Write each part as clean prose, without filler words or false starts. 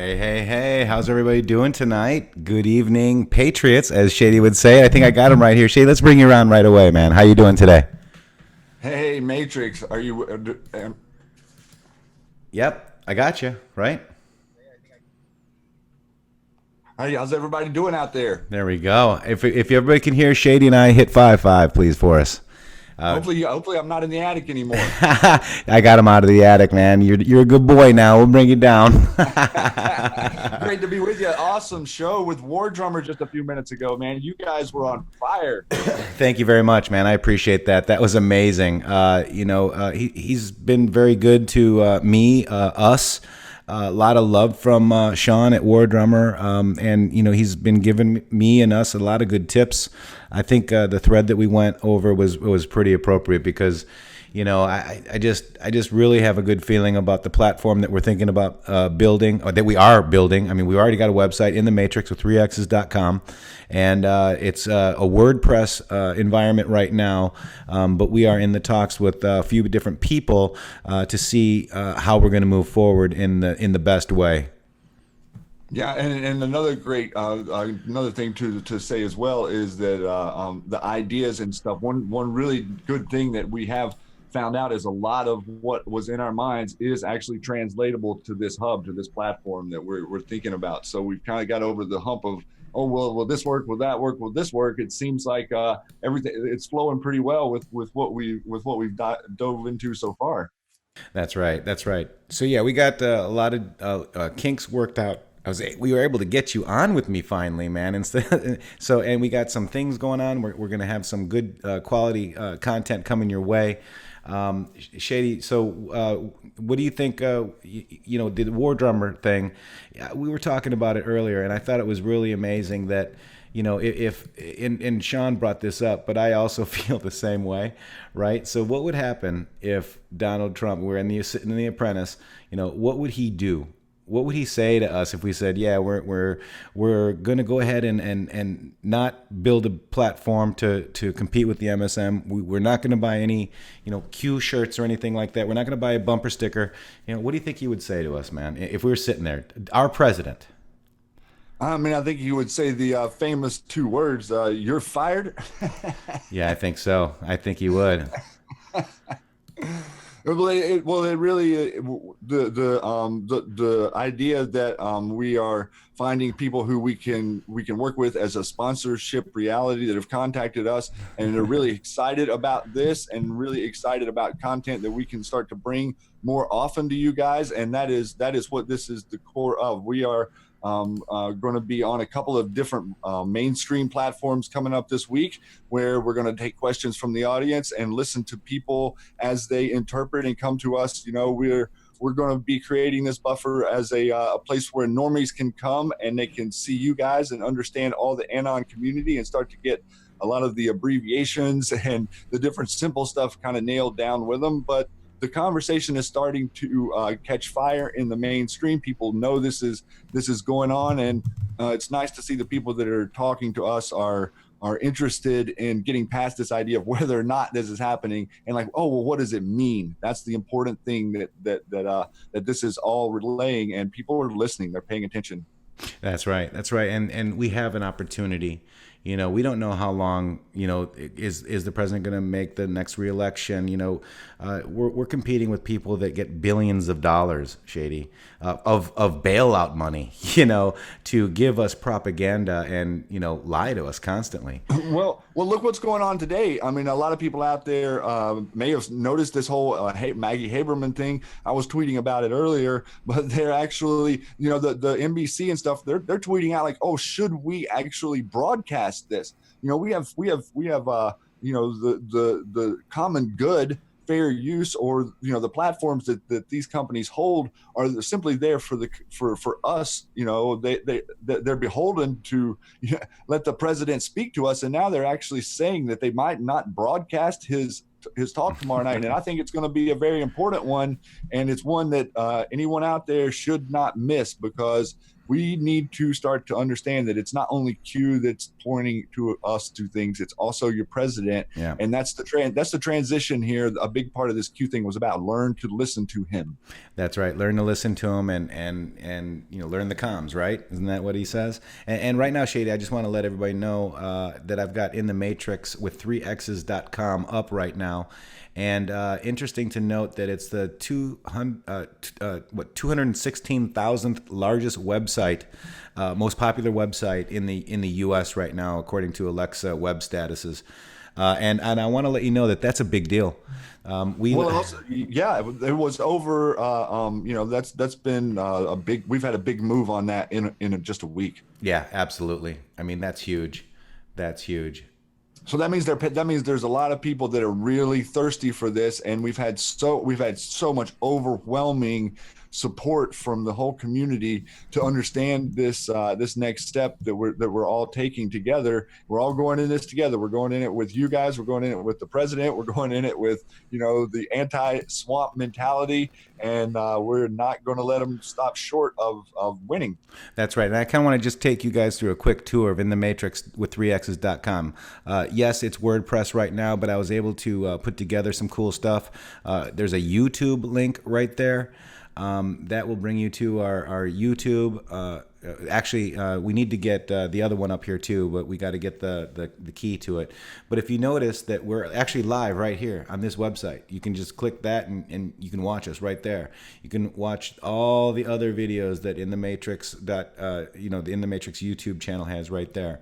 Hey, hey, hey, how's everybody doing tonight? Good evening, Patriots, as Shady would say. I think I got him right here. Shady, let's bring you around right away, man. How you doing today? Hey, Matrix, are you? Yep, I got you, right? Hey, how's everybody doing out there? There we go. If everybody can hear Shady and I, hit 5-5, please, for us. Uh, Hopefully, I'm not in the attic anymore. I got him out of the attic, man. You're a good boy now. We'll bring you down. Great to be with you. Awesome show with War Drummer just a few minutes ago, man. You guys were on fire. Thank you very much, man. I appreciate that. That was amazing. He's been very good to me, us. A lot of love from Sean at War Drummer, and he's been giving me and us a lot of good tips. I think the thread that we went over was pretty appropriate because I just really have a good feeling about the platform that we're thinking about building, or that we are building. I mean, we already got a website in the matrix with 3x's.com, and it's a WordPress environment right now, but we are in the talks with a few different people to see how we're going to move forward in the best way. Yeah, and another great another thing to say as well is that the ideas and stuff. One really good thing that we have found out is a lot of what was in our minds is actually translatable to this hub, to this platform that we're thinking about. So we've kind of got over the hump of, oh well, will this work? Will that work? Will this work? It seems like everything it's flowing pretty well with what we've dove into so far. That's right. That's right. So yeah, we got a lot of kinks worked out. We were able to get you on with me finally, man. Instead, and we got some things going on. We're gonna have some good quality content coming your way. Shady. So what do you think? The War Drummer thing. We were talking about it earlier, and I thought it was really amazing that if and Sean brought this up, but I also feel the same way, right? So what would happen if Donald Trump were sitting in The Apprentice? What would he do? What would he say to us if we said, yeah, we're going to go ahead and not build a platform to compete with the MSM. We're not going to buy any Q shirts or anything like that. We're not going to buy a bumper sticker. What do you think he would say to us, man, if we were sitting there, our president? I mean, I think you would say the famous two words, "You're fired." Yeah, I think so. I think he would. It really the idea that we are finding people who we can work with as a sponsorship reality that have contacted us and are really excited about this and really excited about content that we can start to bring more often to you guys, and that is what this is the core of. We are going to be on a couple of different mainstream platforms coming up this week, where we're going to take questions from the audience and listen to people as they interpret and come to us. We're going to be creating this buffer as a place where normies can come and they can see you guys and understand all the Anon community and start to get a lot of the abbreviations and the different simple stuff kind of nailed down with them. But the conversation is starting to catch fire in the mainstream. People know this is going on, and it's nice to see the people that are talking to us are interested in getting past this idea of whether or not this is happening, and like, oh well, what does it mean? That's the important thing that this is all relaying, and people are listening, they're paying attention. That's right. That's right. And we have an opportunity. We don't know how long. Is the president going to make the next reelection? We're competing with people that get billions of dollars, Shady, of bailout money. To give us propaganda and lie to us constantly. Well, look what's going on today. I mean, a lot of people out there may have noticed this whole Maggie Haberman thing. I was tweeting about it earlier, but they're actually, the NBC and stuff. They're tweeting out like, oh, should we actually broadcast this? We have the common good, fair use, or the platforms that these companies hold are simply there for us. They're beholden to let the president speak to us, and now they're actually saying that they might not broadcast his talk tomorrow night. And I think it's going to be a very important one, and it's one that anyone out there should not miss, because we need to start to understand that it's not only Q that's pointing to us to things, it's also your president. Yeah. And that's the transition here. A big part of this Q thing was about learn to listen to him. That's right. Learn to listen to him and learn the comms, right? Isn't that what he says? And right now, Shady, I just want to let everybody know that I've got In the Matrix with 3x's.com up right now. And interesting to note that it's the 216,000th largest website, most popular website in the U.S. right now, according to Alexa web statuses. And I want to let you know that that's a big deal. It was over. That's been a big. We've had a big move on that in just a week. Yeah, absolutely. I mean, that's huge. That's huge. So that means there's a lot of people that are really thirsty for this, and we've had so much overwhelming support from the whole community to understand this next step that we're all taking together. We're all going in this together. We're going in it with you guys. We're going in it with the president. We're going in it with the anti-swamp mentality, and we're not going to let them stop short of winning. That's right. And I kind of want to just take you guys through a quick tour of In the Matrix with 3x's.com. Yes, it's WordPress right now, but I was able to put together some cool stuff. There's a YouTube link right there. That will bring you to our YouTube. We need to get the other one up here too, but we got to get the key to it. But if you notice that we're actually live right here on this website, you can just click that and you can watch us right there. You can watch all the other videos that In the Matrix the In the Matrix YouTube channel has right there.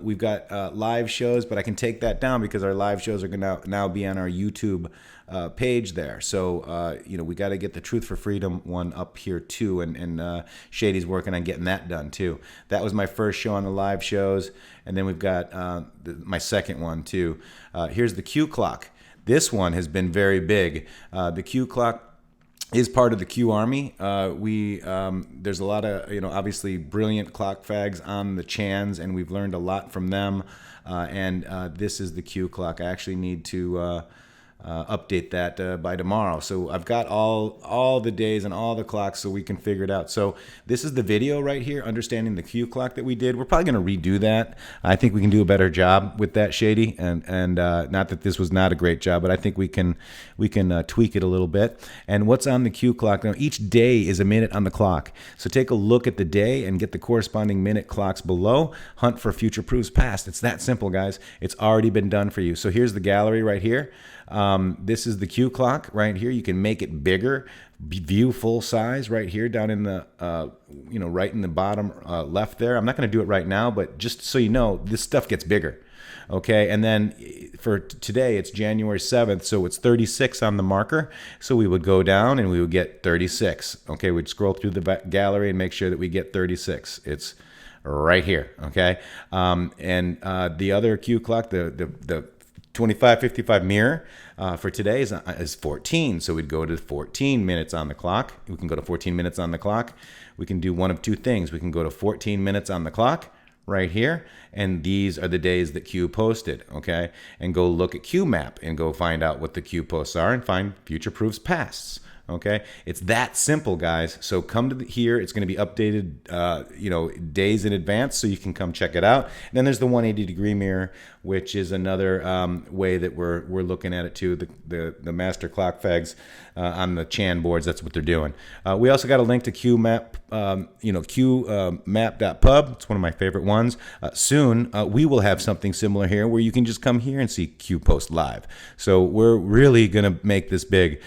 We've got live shows, but I can take that down because our live shows are going to now be on our YouTube page there. So, we got to get the Truth for Freedom one up here too. And Shady's working on getting that done too. That was my first show on the live shows. And then we've got my second one too. Here's the Q Clock. This one has been very big. The Q Clock is part of the Q Army. There's a lot of, obviously brilliant clock fags on the Chans, and we've learned a lot from them. This is the Q Clock. I actually need to update that by tomorrow. So I've got all the days and all the clocks so we can figure it out. So this is the video right here, understanding the Q Clock that we did. We're probably going to redo that. I think we can do a better job with that, Shady. And not that this was not a great job, but I think we can tweak it a little bit. And what's on the Q Clock? Now, each day is a minute on the clock. So take a look at the day and get the corresponding minute clocks below. Hunt for future proofs past. It's that simple, guys. It's already been done for you. So here's the gallery right here. This is the Q Clock right here. You can make it bigger, view full size right here down in the, right in the bottom left there. I'm not going to do it right now, but just so you know, this stuff gets bigger. Okay, and then for today, it's January 7th, so it's 36 on the marker. So we would go down and we would get 36. Okay, we'd scroll through the gallery and make sure that we get 36. It's right here, okay? The other Q Clock, the 2555 mirror for today is 14. So we'd go to 14 minutes on the clock. We can go to 14 minutes on the clock. We can do one of two things. We can go to 14 minutes on the clock right here, and these are the days that Q posted, okay? And go look at Q Map and go find out what the Q posts are and find future proofs pasts. Okay, it's that simple, guys. So come to here. It's going to be updated, days in advance, so you can come check it out. And then there's the 180-degree mirror, which is another way that we're looking at it too. The master clock fags on the Chan boards. That's what they're doing. We also got a link to Q Map. QMap.pub. It's one of my favorite ones. Soon we will have something similar here where you can just come here and see Q post live. So we're really going to make this big.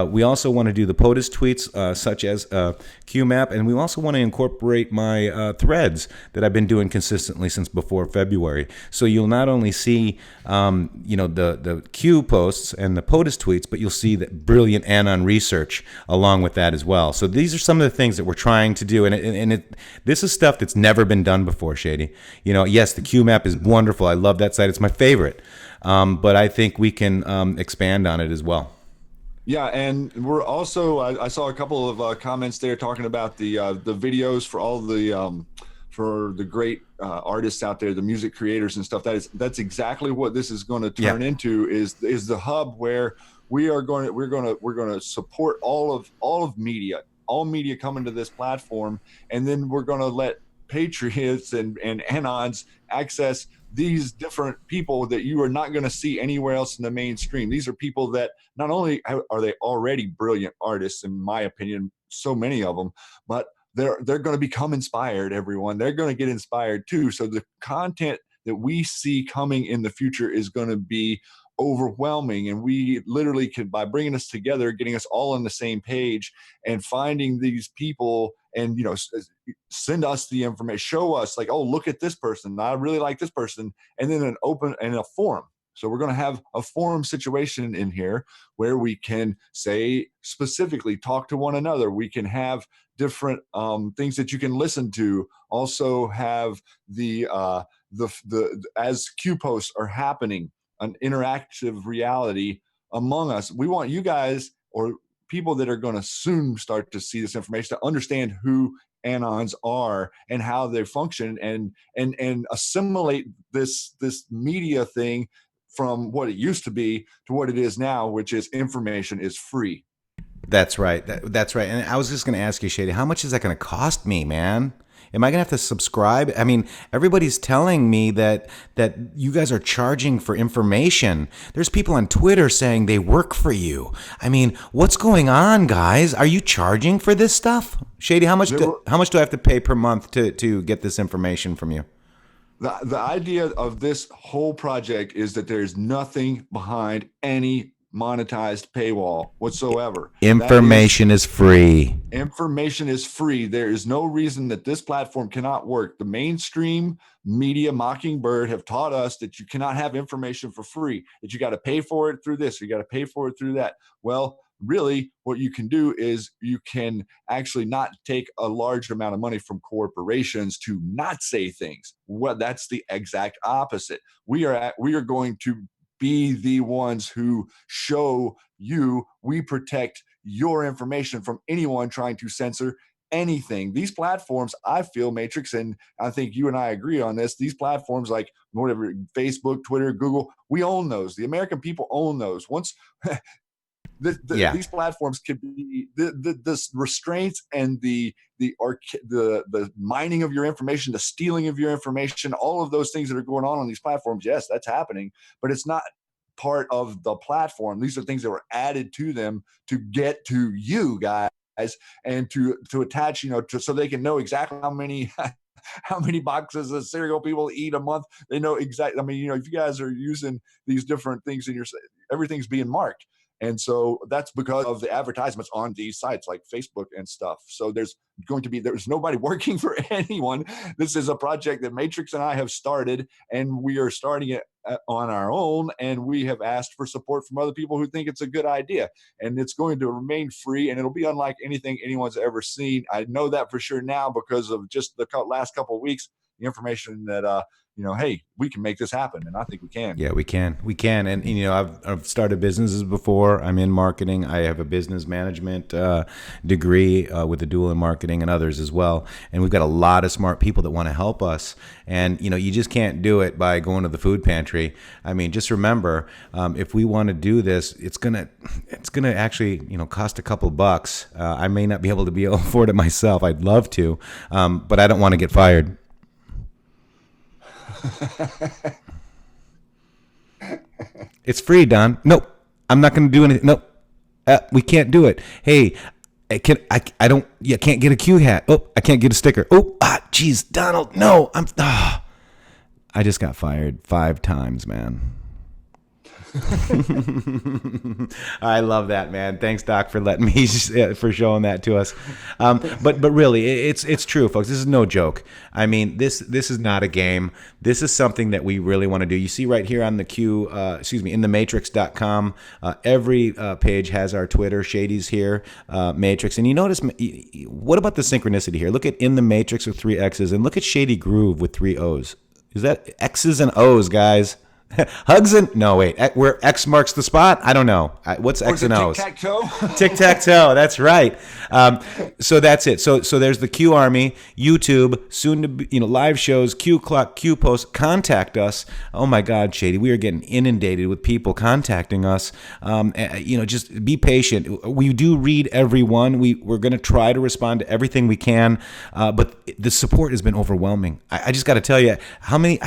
We also want to do the POTUS tweets such as QMap, and we also want to incorporate my threads that I've been doing consistently since before February. So you'll not only see the Q posts and the POTUS tweets, but you'll see that brilliant Anon research along with that as well. So these are some of the things that we're trying to do, and this is stuff that's never been done before, Shady. Yes, the Q Map is wonderful. I love that site. It's my favorite. But I think we can expand on it as well. Yeah, and we're also I saw a couple of comments there talking about the videos for all the for the great artists out there, the music creators and stuff. That's exactly what this is going to turn into, is the hub where we're going to support all of media, all media coming to this platform, and then we're going to let patriots and anons access these different people that you are not going to see anywhere else in the mainstream. These are people that not only are they already brilliant artists, in my opinion, so many of them, but they're going to become inspired. Everyone, they're going to get inspired too. So the content that we see coming in the future is going to be overwhelming, and we literally could, by bringing us together, getting us all on the same page and finding these people, and send us the information, show us like, oh, look at this person, I really like this person, and then an open and a forum. So we're going to have a forum situation in here where we can say specifically talk to one another. We can have different things that you can listen to. Also have the as Q posts are happening, an interactive reality among us. We want you guys, or people that are going to soon start to see this information, to understand who anons are and how they function, and assimilate this media thing from what it used to be to what it is now, which is information is free. That's right. That's right. And I was just going to ask you, Shady, how much is that going to cost me, man? Am I going to have to subscribe? I mean, everybody's telling me that you guys are charging for information. There's people on Twitter saying they work for you. I mean, what's going on, guys? Are you charging for this stuff? Shady, how much do I have to pay per month to get this information from you? The idea of this whole project is that there's nothing behind any monetized paywall whatsoever. Information is free. Information is free. There is no reason that this platform cannot work. The mainstream media, Mockingbird, have taught us that you cannot have information for free, that you got to pay for it through this, or you got to pay for it through that. Well, really, what you can do is you can actually not take a large amount of money from corporations to not say things. Well, that's the exact opposite. We are going to be the ones who show you we protect your information from anyone trying to censor anything. These platforms, I feel, Matrix, and I think you and I agree on this, these platforms like whatever, Facebook, Twitter, Google, we own those. The American people own those. Once these platforms could be the restraints and the mining of your information, the stealing of your information, all of those things that are going on these platforms. Yes, that's happening, but it's not part of the platform. These are things that were added to them to get to you guys, and to attach, so they can know exactly how many boxes of cereal people eat a month. They know exactly. I mean, if you guys are using these different things in everything's being marked. And so that's because of the advertisements on these sites like Facebook and stuff. So there's nobody working for anyone. This is a project that Matrix and I have started, and we are starting it on our own. And we have asked for support from other people who think it's a good idea. And it's going to remain free, and it'll be unlike anything anyone's ever seen. I know that for sure now because of just the last couple of weeks, the information that, hey, we can make this happen. And I think we can. Yeah, we can. And, I've started businesses before. I'm in marketing. I have a business management degree with a dual in marketing and others as well. And we've got a lot of smart people that want to help us. And, you just can't do it by going to the food pantry. I mean, just remember, if we want to do this, it's gonna actually, cost a couple bucks. I may not be able to afford it myself. I'd love to, but I don't want to get fired. It's free, Don. Nope. I'm not going to do anything. Nope. We can't do it. Hey, I can't get a Q hat. Oh, I can't get a sticker. Oh, geez, Donald. No, I just got fired 5 times, man. I love that, man. Thanks, Doc, for letting me for showing that to us. But really, it's true, folks. This is no joke. I mean, this is not a game. This is something that we really want to do. You see right here on the in the matrix.com, every page has our Twitter. Shady's here, Matrix, and you notice. What about the synchronicity here? Look at In the Matrix with 3 X's, and look at Shady Groove with 3 O's. Is that X's and O's, guys? Hugs and no, wait, where X marks the spot? I don't know. What's Or X is it and O's? tic-tac-toe? Tic-tac-toe. That's right. So that's it. So there's the Q Army, YouTube, soon to be, live shows, Q Clock, Q Post. Contact us. Oh my God, Shady, we are getting inundated with people contacting us. Just be patient. We do read everyone. We're going to try to respond to everything we can, but the support has been overwhelming. I just got to tell you how many.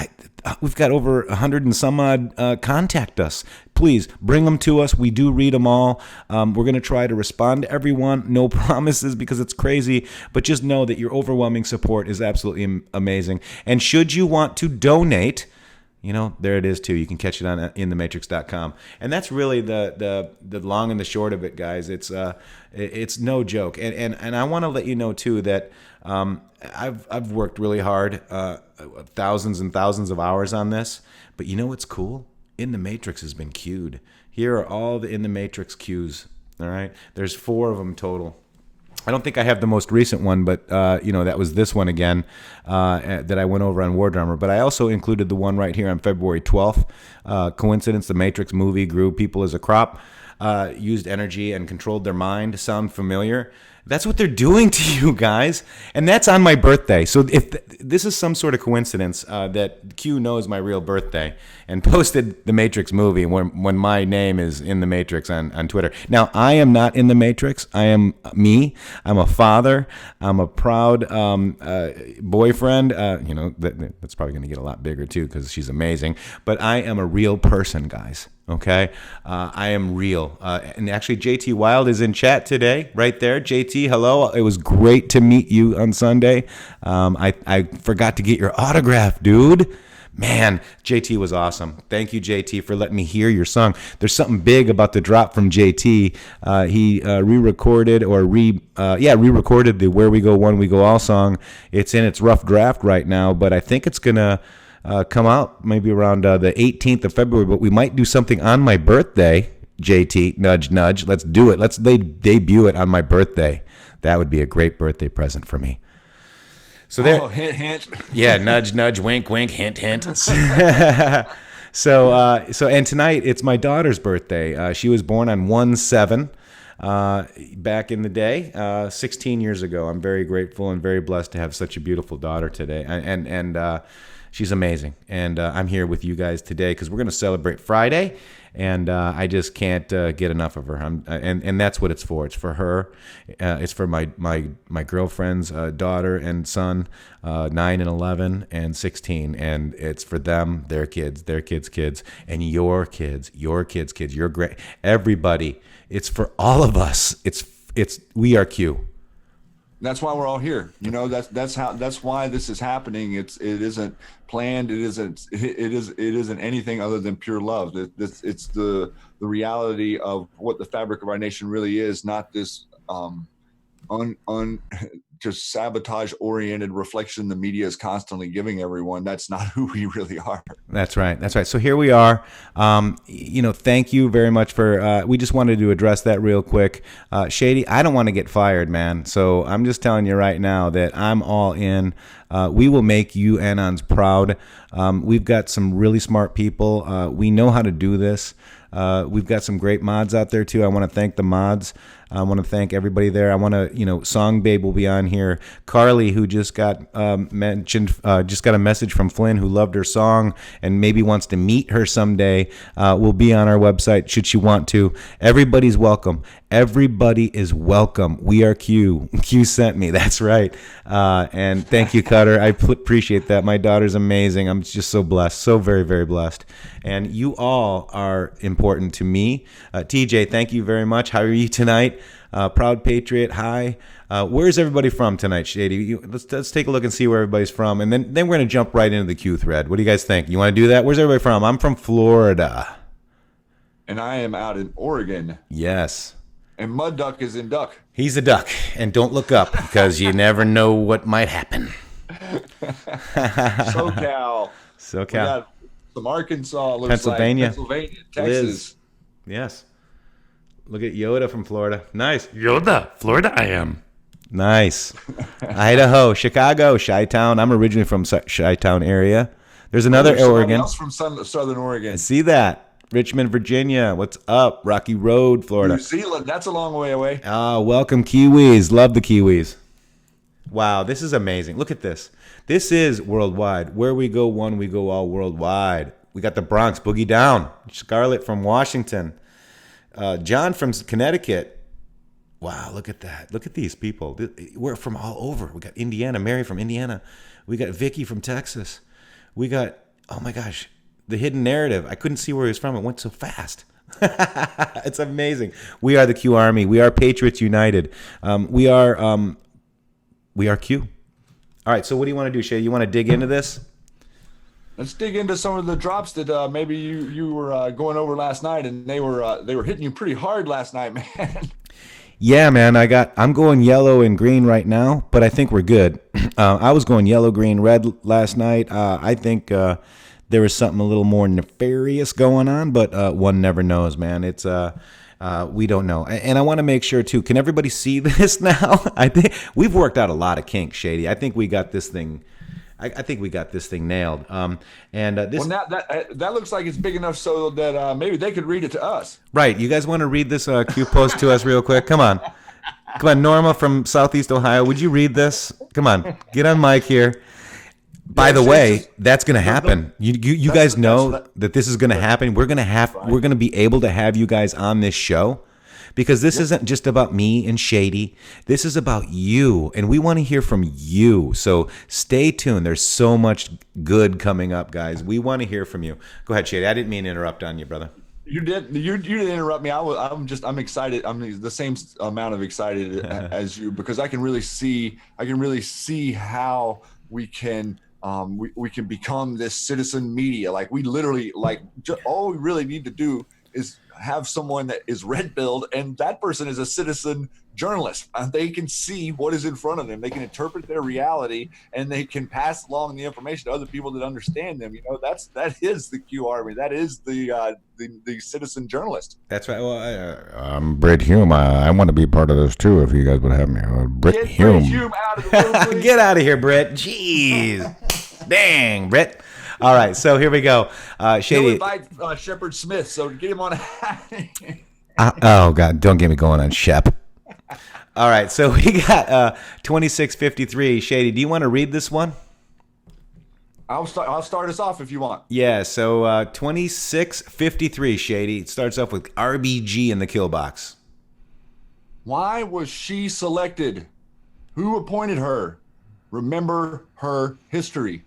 We've got over 100 and some odd contact us. Please bring them to us. We do read them all. We're going to try to respond to everyone. No promises because it's crazy, but just know that your overwhelming support is absolutely amazing. And should you want to donate, there it is too. You can catch it on inthematrix.com. And that's really the long and the short of it, guys. It's no joke. And I want to let you know too that I've worked really hard, thousands and thousands of hours on this. But you know what's cool? In the Matrix has been queued. Here are all the In the Matrix cues. All right, there's 4 of them total. I don't think I have the most recent one, but that was this one again that I went over on War Drummer. But I also included the one right here on February 12th. Coincidence: the Matrix movie grew people as a crop, used energy and controlled their mind. Sound familiar? That's what they're doing to you guys, and that's on my birthday. So if this is some sort of coincidence that Q knows my real birthday and posted the Matrix movie when my name is in the Matrix on Twitter. Now, I am not in the Matrix. I am me. I'm a father. I'm a proud boyfriend. That's probably going to get a lot bigger too because she's amazing. But I am a real person, guys. Okay, I am real. And actually, JT Wild is in chat today, right there. JT, hello. It was great to meet you on Sunday. I forgot to get your autograph, dude. Man, JT was awesome. Thank you, JT, for letting me hear your song. There's something big about the drop from JT. He re-recorded the Where We Go, One We Go All song. It's in its rough draft right now, but I think it's going to come out maybe around the 18th of February, but we might do something on my birthday, JT, nudge, nudge. Let's do it. Let's debut it on my birthday. That would be a great birthday present for me. So there, hint, hint. Yeah, nudge, nudge, wink, wink, hint, hint. So and tonight it's my daughter's birthday. She was born on 1/7 back in the day, 16 years ago. I'm very grateful and very blessed to have such a beautiful daughter today, and she's amazing. And I'm here with you guys today because we're going to celebrate Friday, and I just can't get enough of her. And that's what it's for. It's for her. It's for my girlfriend's daughter and son, 9 and 11 and 16. And it's for them, their kids, kids, and your kids, kids, your great, everybody. It's for all of us. It's we are Q. That's why we're all here. That's why this is happening. It isn't planned. It isn't anything other than pure love. It's the reality of what the fabric of our nation really is, not this just sabotage oriented reflection the media is constantly giving everyone. That's not who we really are. That's right. So here we are. Thank you very much for, we just wanted to address that real quick. Shady, I don't want to get fired, man. So I'm just telling you right now that I'm all in. We will make you Anons proud. We've got some really smart people. We know how to do this. We've got some great mods out there too. I want to thank the mods. I want to thank everybody there. I want to, Song Babe will be on here. Carly, who just got mentioned, just got a message from Flynn, who loved her song and maybe wants to meet her someday, will be on our website should she want to. Everybody's welcome. Everybody is welcome. We are Q. Q sent me. That's right. And thank you, Cutter. I appreciate that. My daughter's amazing. I'm just so blessed. So very, very blessed. And you all are important to me. TJ, thank you very much. How are you tonight? Proud Patriot, hi. Where's everybody from tonight, Shady? Let's take a look and see where everybody's from, and then we're going to jump right into the Q thread. What do you guys think? You want to do that? Where's everybody from? I'm from Florida. And I am out in Oregon. Yes. And Mud Duck is in Duck. He's a duck, and don't look up because you never know what might happen. SoCal. We got some Arkansas, Pennsylvania, Texas. Liz. Yes. Look at Yoda from Florida. Nice. Yoda, Florida I am. Nice. Idaho, Chicago, Chi-Town. I'm originally from Chi-Town area. There's Oh, another there's somebody Oregon. else from Southern I Oregon. see that. Richmond, Virginia. What's up? Rocky Road, New Florida. Zealand, that's a long way away. Ah, welcome, Kiwis. Love the Kiwis. Wow, this is amazing. Look at this. This is worldwide. Where we go one, we go all worldwide. We got the Bronx, Boogie Down. Scarlett from Washington. John from Connecticut. Wow, look at that. Look at these people. We're from all over. We got Indiana, Mary from Indiana. We got Vicky from Texas. We got, oh my gosh, the hidden narrative. I couldn't see where he was from. It went so fast. It's amazing. We are the Q Army. We are Patriots United. We are Q. All right, so what do you want to do, Shay? You want to dig into this? Let's dig into some of the drops that maybe you were going over last night, and they were hitting you pretty hard last night, man. Yeah, man. I'm going yellow and green right now, but I think we're good. I was going yellow, green, red last night. I think there was something a little more nefarious going on, but one never knows, man. It's we don't know, and I want to make sure too. Can everybody see this now? I think we've worked out a lot of kinks, Shady. I think we got this thing. I think we got this thing nailed. This Well, now that looks like it's big enough so that maybe they could read it to us. right. You guys want to read this Q post to us real quick? Come on, Norma from Southeast Ohio. Would you read this? Come on, get on mic here. By the way, that's going to happen. You guys know that this is going to happen. We're going to be able to have you guys on this show because this isn't just about me and Shady. This is about you, and we want to hear from you. So stay tuned. There's so much good coming up, guys. We want to hear from you. Go ahead, Shady. I didn't mean to interrupt on you, brother. You didn't interrupt me. I'm excited. I'm the same amount of excited as you because I can really see how we can we can become this citizen media. Like we literally all we really need to do is have someone that is red pilled, and that person is a citizen journalist. They can see what is in front of them. They can interpret their reality, and they can pass along the information to other people that understand them. You know, that is the Q Army. That is the citizen journalist. That's right. Well, I'm Britt Hume. I want to be part of this too. If you guys would have me, Britt Hume. Get Hume out of the room, Get out of here, Britt. Jeez, dang, Britt. All right, so here we go. Shady. He'll invite Shepard Smith, so get him on. Oh God, don't get me going on Shep. All right, so we got 2653. Shady, do you want to read this one? I'll start us off if you want. Yeah, so 2653, Shady. It starts off with RBG in the kill box. Why was she selected? Who appointed her? Remember her history.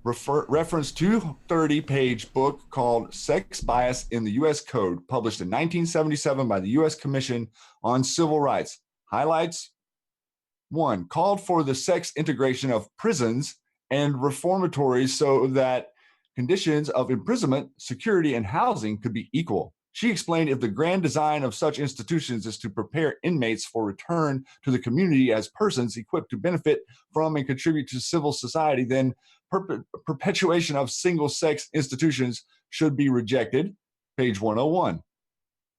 Reference 230-page book called Sex Bias in the U.S. Code, published in 1977 by the U.S. Commission on Civil Rights. Highlights: 1. Called for the sex integration of prisons and reformatories so that conditions of imprisonment, security, and housing could be equal. She explained if the grand design of such institutions is to prepare inmates for return to the community as persons equipped to benefit from and contribute to civil society, then perpetuation of single-sex institutions should be rejected. Page 101.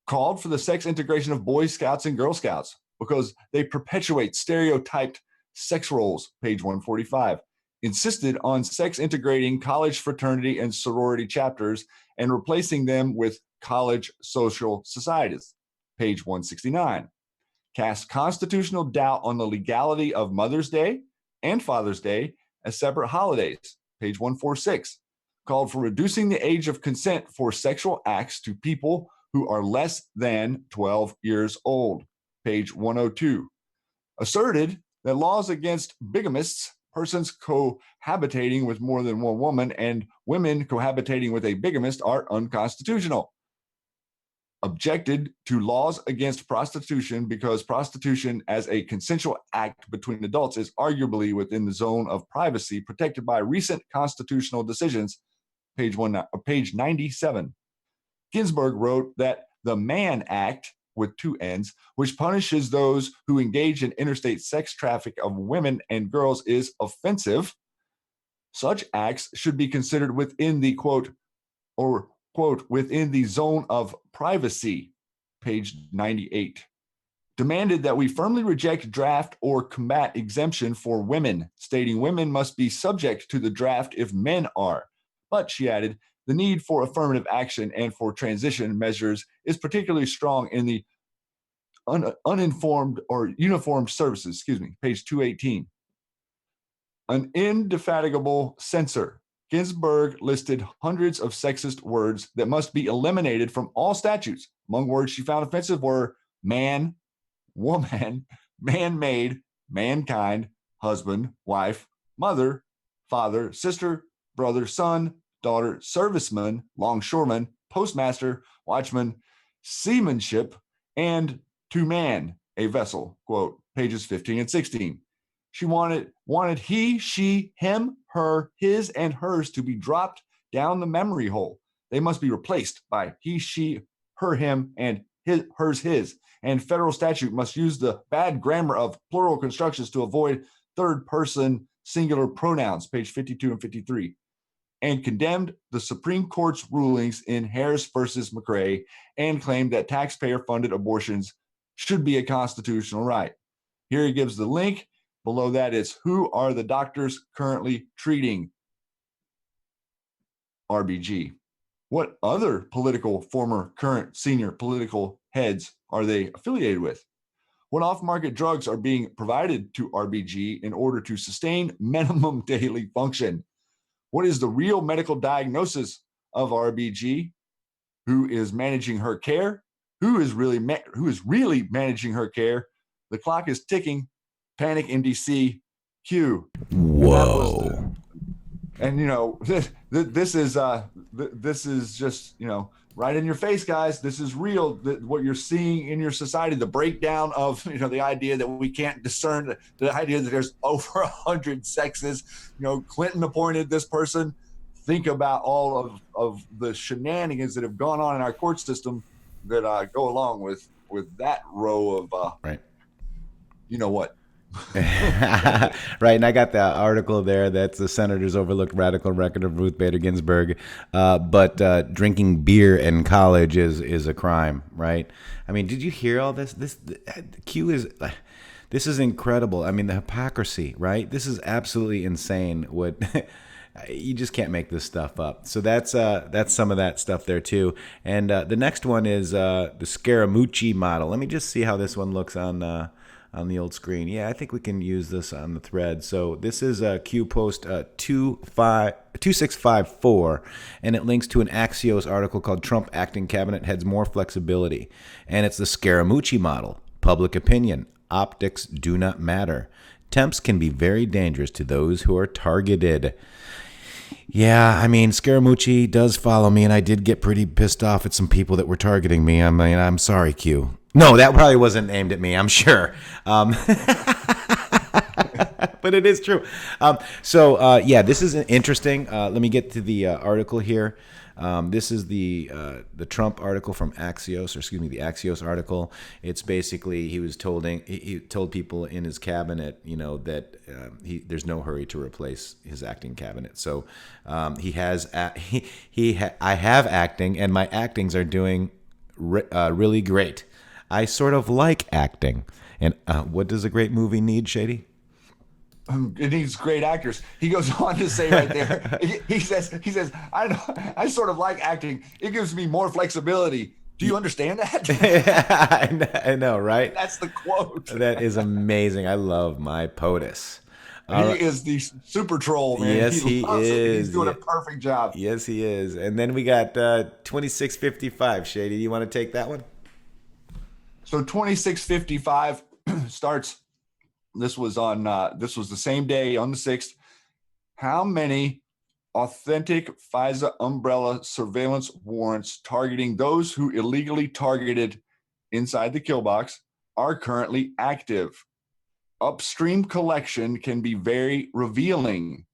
Called for the sex integration of Boy Scouts and Girl Scouts because they perpetuate stereotyped sex roles. Page 145. Insisted on sex integrating college fraternity and sorority chapters and replacing them with college social societies. Page 169. Cast constitutional doubt on the legality of Mother's Day and Father's Day as separate holidays. Page 146. Called for reducing the age of consent for sexual acts to people who are less than 12 years old. Page 102. Asserted that laws against bigamists, persons cohabitating with more than one woman, and women cohabitating with a bigamist are unconstitutional. Objected to laws against prostitution because prostitution as a consensual act between adults is arguably within the zone of privacy protected by recent constitutional decisions. Page 97. Ginsburg wrote that the Mann Act, with two N's, which punishes those who engage in interstate sex traffic of women and girls, is offensive. Such acts should be considered within the quote within the zone of privacy. Page 98. Demanded that we firmly reject draft or combat exemption for women, stating women must be subject to the draft if men are. But she added, the need for affirmative action and for transition measures is particularly strong in the uninformed or uniformed services, page 218. An indefatigable censor, Ginsburg listed hundreds of sexist words that must be eliminated from all statutes. Among words she found offensive were man, woman, man-made, mankind, husband, wife, mother, father, sister, brother, son, daughter, serviceman, longshoreman, postmaster, watchman, seamanship, and to man, a vessel. Quote, pages 15 and 16. She wanted he, she, him, her, his, and hers to be dropped down the memory hole. They must be replaced by he, she, her, him, and his, hers, his. And federal statute must use the bad grammar of plural constructions to avoid third person singular pronouns, page 52 and 53. And condemned the Supreme Court's rulings in Harris versus McRae and claimed that taxpayer-funded abortions should be a constitutional right. Here he gives the link. Below that is, who are the doctors currently treating RBG? What other political, former, current, senior political heads are they affiliated with? What off-market drugs are being provided to RBG in order to sustain minimum daily function? What is the real medical diagnosis of RBG? Who is managing her care? Who is really managing her care? The clock is ticking. Panic in DC. Q. Whoa. And you know, this is just, you know, right in your face, guys. This is real. What you're seeing in your society, the breakdown of, you know, the idea that we can't discern, the idea that there's over 100 sexes. You know, Clinton appointed this person. Think about all of the shenanigans that have gone on in our court system that go along with that row of right. You know what? Right, and I got the article there. That's the Senators Overlooked Radical Record of Ruth Bader Ginsburg. But drinking beer in college is a crime, right? I mean, did you hear all this? This is incredible. I mean, the hypocrisy, right? This is absolutely insane. What you just can't make this stuff up. So that's some of that stuff there too. And the next one is the Scaramucci model. Let me just see how this one looks on the old screen. Yeah, I think we can use this on the thread. So this is Q post 2654, and it links to an Axios article called Trump Acting Cabinet Heads More Flexibility. And it's the Scaramucci model. Public opinion. Optics do not matter. Temps can be very dangerous to those who are targeted. Yeah, I mean, Scaramucci does follow me, and I did get pretty pissed off at some people that were targeting me. I mean, I'm sorry, Q. No, that probably wasn't aimed at me, I'm sure. But it is true. Yeah, this is interesting. Let me get to the article here. This is the Trump article from Axios, the Axios article. It's basically he told people in his cabinet, you know, that there's no hurry to replace his acting cabinet. So I have acting, and my actings are doing really great. I sort of like acting. And what does a great movie need, Shady? It needs great actors. He goes on to say right there, he says, I sort of like acting. It gives me more flexibility. Do you understand that? I know, right? That's the quote. That is amazing. I love my POTUS. He is the super troll, man. Yes, he is. He's doing a perfect job. Yes, he is. And then we got 2655. Shady, do you want to take that one? So 2655 starts. This was the same day on the 6th. How many authentic FISA umbrella surveillance warrants targeting those who illegally targeted inside the kill box are currently active? Upstream collection can be very revealing.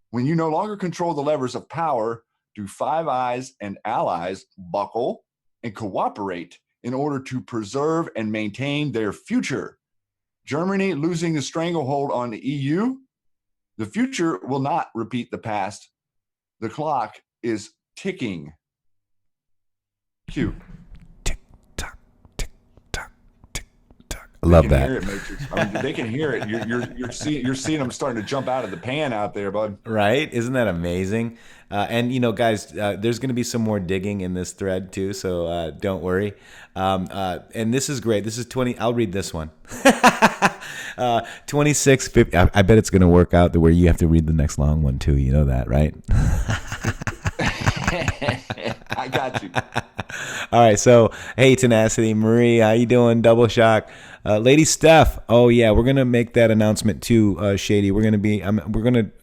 When you no longer control the levers of power, do Five Eyes and allies buckle and cooperate in order to preserve and maintain their future? Germany losing the stranglehold on the EU? The future will not repeat the past. The clock is ticking. Q. Tick tock, tick tock, tick tock. I love They can that. hear it, Matrix. I mean, they can hear it. You're seeing them starting to jump out of the pan out there, bud. Right? Isn't that amazing? And guys, there's going to be some more digging in this thread too, so don't worry. And this is great. This is 20. I'll read this one. 2650. I bet it's going to work out to where you have to read the next long one too. You know that, right? I got you. All right. So, hey, Tenacity, Marie, how you doing? Double Shock. Lady Steph. Oh yeah, we're gonna make that announcement too, Shady. We're gonna be.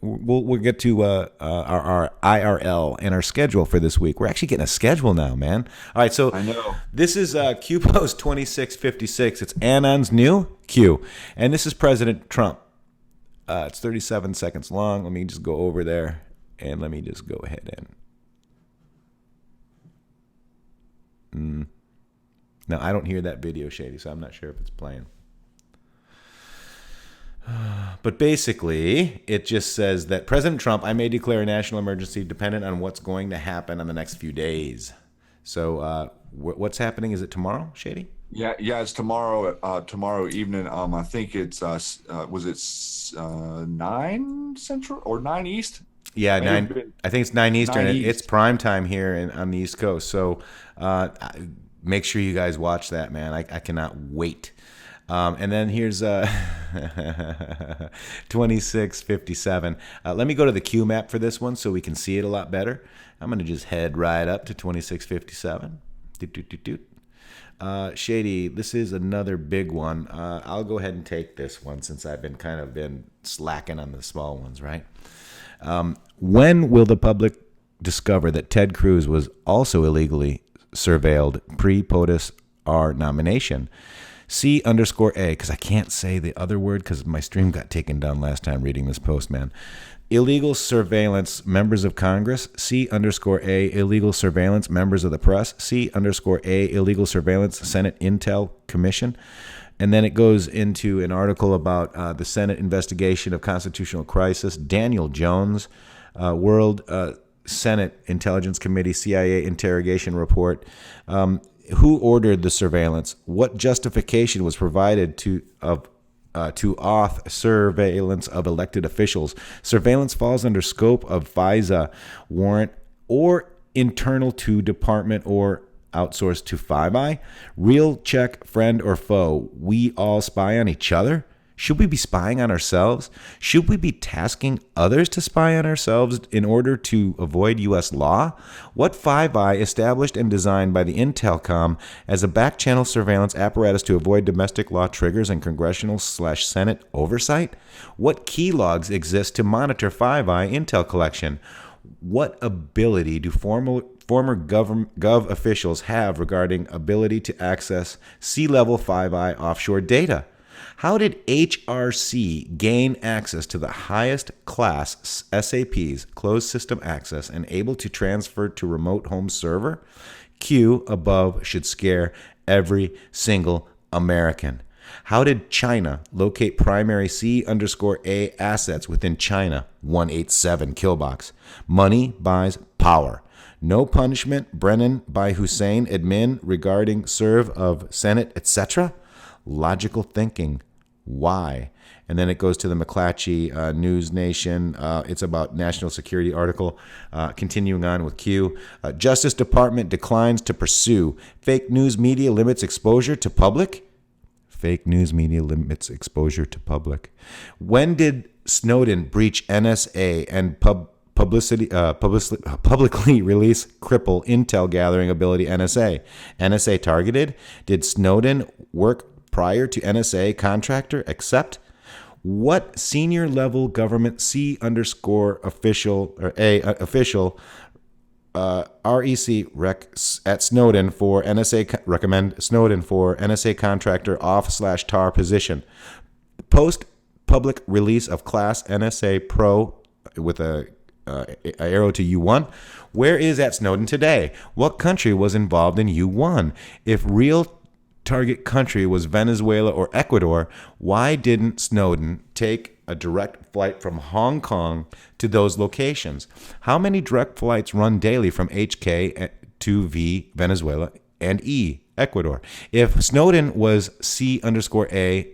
We'll get to our IRL and our schedule for this week. We're actually getting a schedule now, man. All right, so I know. this is Q Post 2656. It's Anon's new Q, and this is President Trump. It's 37 seconds long. Let me just go over there, and let me just go ahead and. Now, I don't hear that video, Shady, so I'm not sure if it's playing. But basically, it just says that President Trump, I may declare a national emergency dependent on what's going to happen on the next few days. So what's happening? Is it tomorrow, Shady? Yeah, it's tomorrow. Tomorrow evening. I think it's was it 9 Central or 9 East? Yeah, I think it's 9 Eastern. 9 East. It's prime time here on the East Coast. So make sure you guys watch that, man. I cannot wait. And then here's 2657. Let me go to the Q map for this one so we can see it a lot better. I'm going to just head right up to 2657. Shady, this is another big one. I'll go ahead and take this one since I've been slacking on the small ones, right? When will the public discover that Ted Cruz was also illegally surveilled pre-POTUS R nomination? C_A, because I can't say the other word because my stream got taken down last time reading this post, man. Illegal surveillance members of Congress. C_A, illegal surveillance members of the press. C_A, illegal surveillance Senate Intel Commission. And then it goes into an article about the Senate investigation of constitutional crisis. Daniel Jones, World Senate Intelligence Committee, CIA interrogation report. Who ordered the surveillance? What justification was provided to auth surveillance of elected officials? Surveillance falls under scope of FISA warrant or internal to department or outsourced to Five Eye. Real check, friend or foe. We all spy on each other. Should we be spying on ourselves? Should we be tasking others to spy on ourselves in order to avoid U.S. law? What Five Eye established and designed by the Intelcom as a back-channel surveillance apparatus to avoid domestic law triggers and congressional/Senate oversight? What key logs exist to monitor Five Eye intel collection? What ability do former gov officials have regarding ability to access C-level Five Eye offshore data? How did HRC gain access to the highest class SAPs, closed system access, and able to transfer to remote home server? Q above should scare every single American. How did China locate primary C_A assets within China 187 Killbox? Money buys power. No punishment, Brennan by Hussein admin regarding serve of Senate, etc. Logical thinking. Why? And then it goes to the McClatchy News Nation. It's about national security article. Continuing on with Q. Justice Department declines to pursue. Fake news media limits exposure to public. Fake news media limits exposure to public. When did Snowden breach NSA and publicly release cripple intel gathering ability NSA? NSA targeted? Did Snowden work prior to NSA contractor accept? What senior level government C_official or A official REC rec at Snowden for NSA recommend Snowden for NSA contractor off/tar position? Post public release of class NSA Pro with a arrow to U1. Where is at Snowden today? What country was involved in U1? If real target country was Venezuela or Ecuador, why didn't Snowden take a direct flight from Hong Kong to those locations? How many direct flights run daily from HK to V, Venezuela, and E, Ecuador. If Snowden was C_A/NSA,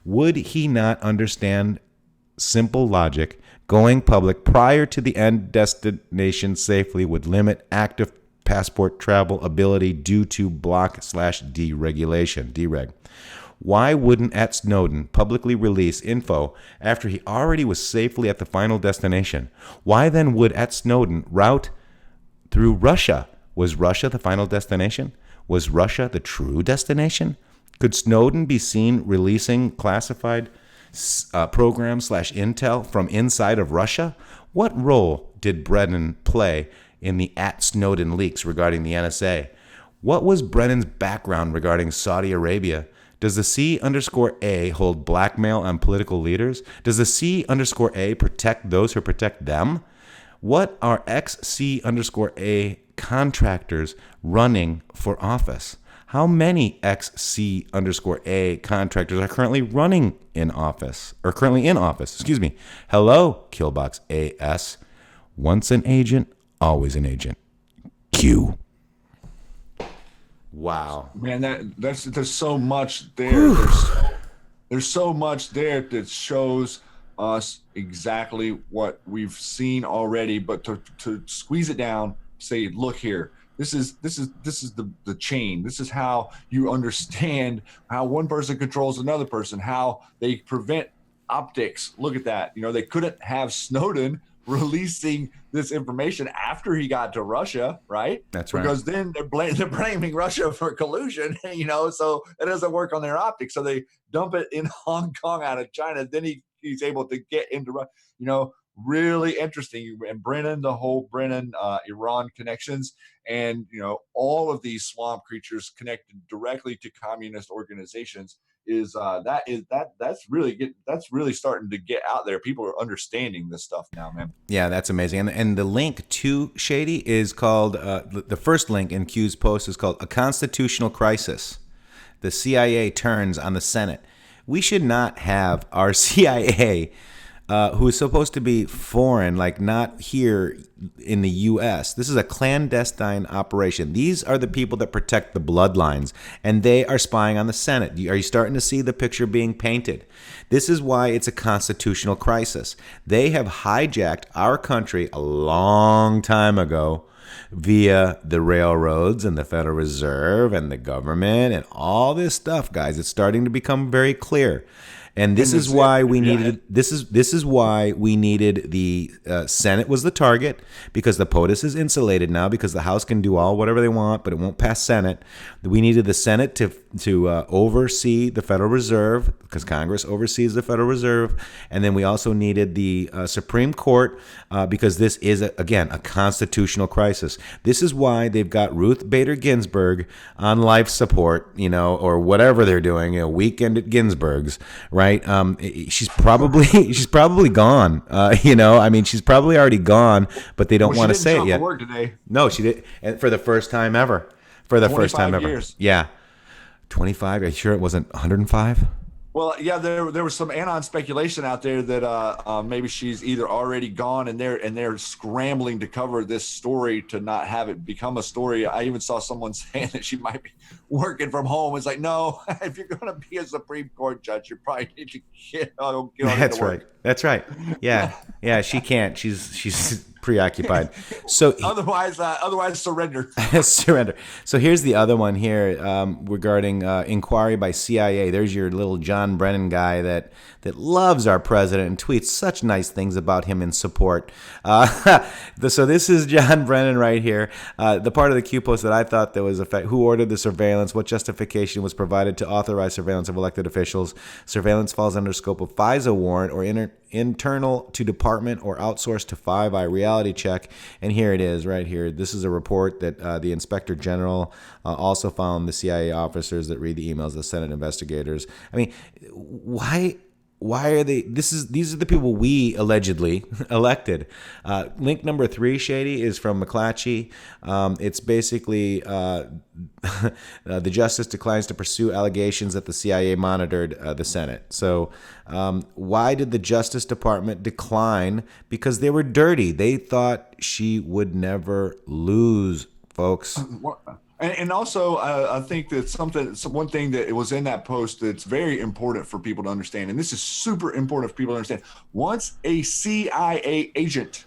would he not understand simple logic? Going public prior to the end destination safely would limit active passport travel ability due to block/deregulation, dereg. Why wouldn't Snowden publicly release info after he already was safely at the final destination? Why then would Snowden route through Russia? Was Russia the final destination? Was Russia the true destination? Could Snowden be seen releasing classified program/intel from inside of Russia? What role did Brennan play in the @Snowden leaks regarding the NSA? What was Brennan's background regarding Saudi Arabia? Does the C_A hold blackmail on political leaders? Does the C_A protect those who protect them? What are ex-C_A contractors running for office? How many ex-C_A contractors are currently running in office, or currently in office? Excuse me. Hello, Killbox AS. Once an agent, always an agent. Q. Wow. Man, there's so much there. There's so much there that shows us exactly what we've seen already, but to squeeze it down, say, look here. This is the chain. This is how you understand how one person controls another person, how they prevent optics. Look at that. They couldn't have Snowden releasing this information after he got to Russia, right? That's right. Because then they're blaming Russia for collusion, so it doesn't work on their optics. So they dump it in Hong Kong out of China. Then he's able to get into Russia. Really interesting. And the whole Brennan Iran connections, and all of these swamp creatures connected directly to communist organizations that's really starting to get out there. People are understanding this stuff now, man. Yeah, that's amazing. And the link to Shady is called the first link in Q's post is called "A Constitutional Crisis. The CIA Turns on the Senate." We should not have our CIA, who is supposed to be foreign, like not here in the U.S. This is a clandestine operation. These are the people that protect the bloodlines, and they are spying on the Senate. Are you starting to see the picture being painted? This is why it's a constitutional crisis. They have hijacked our country a long time ago via the railroads and the Federal Reserve and the government and all this stuff, guys. It's starting to become very clear. And this is why we needed this is why we needed the Senate was the target, because the POTUS is insulated now because the House can do whatever they want, but it won't pass Senate. We needed the Senate to oversee the Federal Reserve, because Congress oversees the Federal Reserve, and then we also needed the Supreme Court because this is again a constitutional crisis. This is why they've got Ruth Bader Ginsburg on life support, or whatever they're doing, weekend at Ginsburg's, right? She's probably gone. She's probably already gone, but they don't want to say it yet. Work today. No, she did, and for the first time ever. For the first time ever. Years. Yeah, 25. Are you sure it wasn't 105? Well, yeah, there was some anon speculation out there that maybe she's either already gone, and they're scrambling to cover this story to not have it become a story. I even saw someone saying that she might be working from home. It's like, no, if you're going to be a Supreme Court judge, you probably need to get on That's to work. right. That's right. Yeah, she can't. She's preoccupied. So otherwise surrender. Surrender. So here's the other one here regarding inquiry by CIA. There's your little John Brennan guy that loves our president and tweets such nice things about him in support. So this is John Brennan right here. The part of the Q post that I thought that was who ordered the surveillance, what justification was provided to authorize surveillance of elected officials. Surveillance falls under scope of FISA warrant or internal to department or outsourced to Five Eye reality check. And here it is right here. This is a report that the Inspector General also found the CIA officers that read the emails of the Senate investigators. I mean, why are they? These are the people we allegedly elected. Link number 3, Shady, is from McClatchy. It's basically the justice declines to pursue allegations that the CIA monitored the Senate. So why did the Justice Department decline? Because they were dirty. They thought she would never lose, folks. And also, I think that one thing that was in that post that's very important for people to understand, and this is super important for people to understand. Once a CIA agent,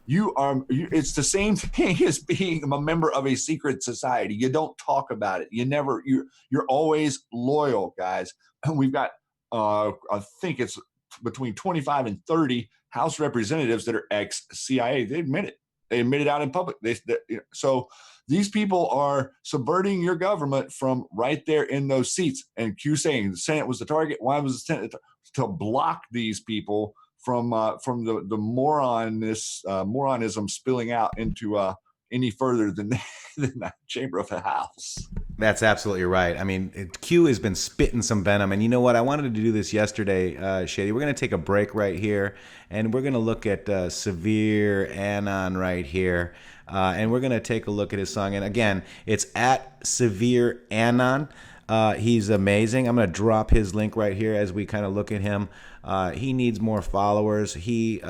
it's the same thing as being a member of a secret society. You don't talk about it. You're always loyal, guys. And we've got, I think it's between 25 and 30 House representatives that are ex-CIA. They admit it. They admit it out in public. So these people are subverting your government from right there in those seats. And Q saying the Senate was the target. Why was the Senate to block these people from the moronism spilling out into any further than the chamber of the House? That's absolutely right. I mean, Q has been spitting some venom, and you know what? I wanted to do this yesterday, Shady. We're going to take a break right here, and we're going to look at Severe Anon right here, and we're going to take a look at his song. And again, it's at Severe Anon. He's amazing. I'm going to drop his link right here as we kind of look at him. He needs more followers. He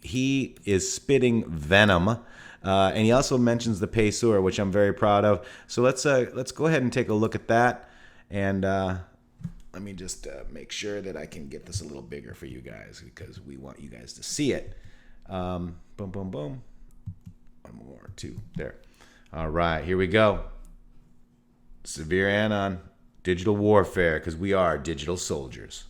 is spitting venom. And he also mentions the Paysur, which I'm very proud of. So let's go ahead and take a look at that. And let me just make sure that I can get this a little bigger for you guys because we want you guys to see it. Boom, boom, boom. One more, two. There. All right, here we go. Severe Anon, digital warfare, because we are digital soldiers.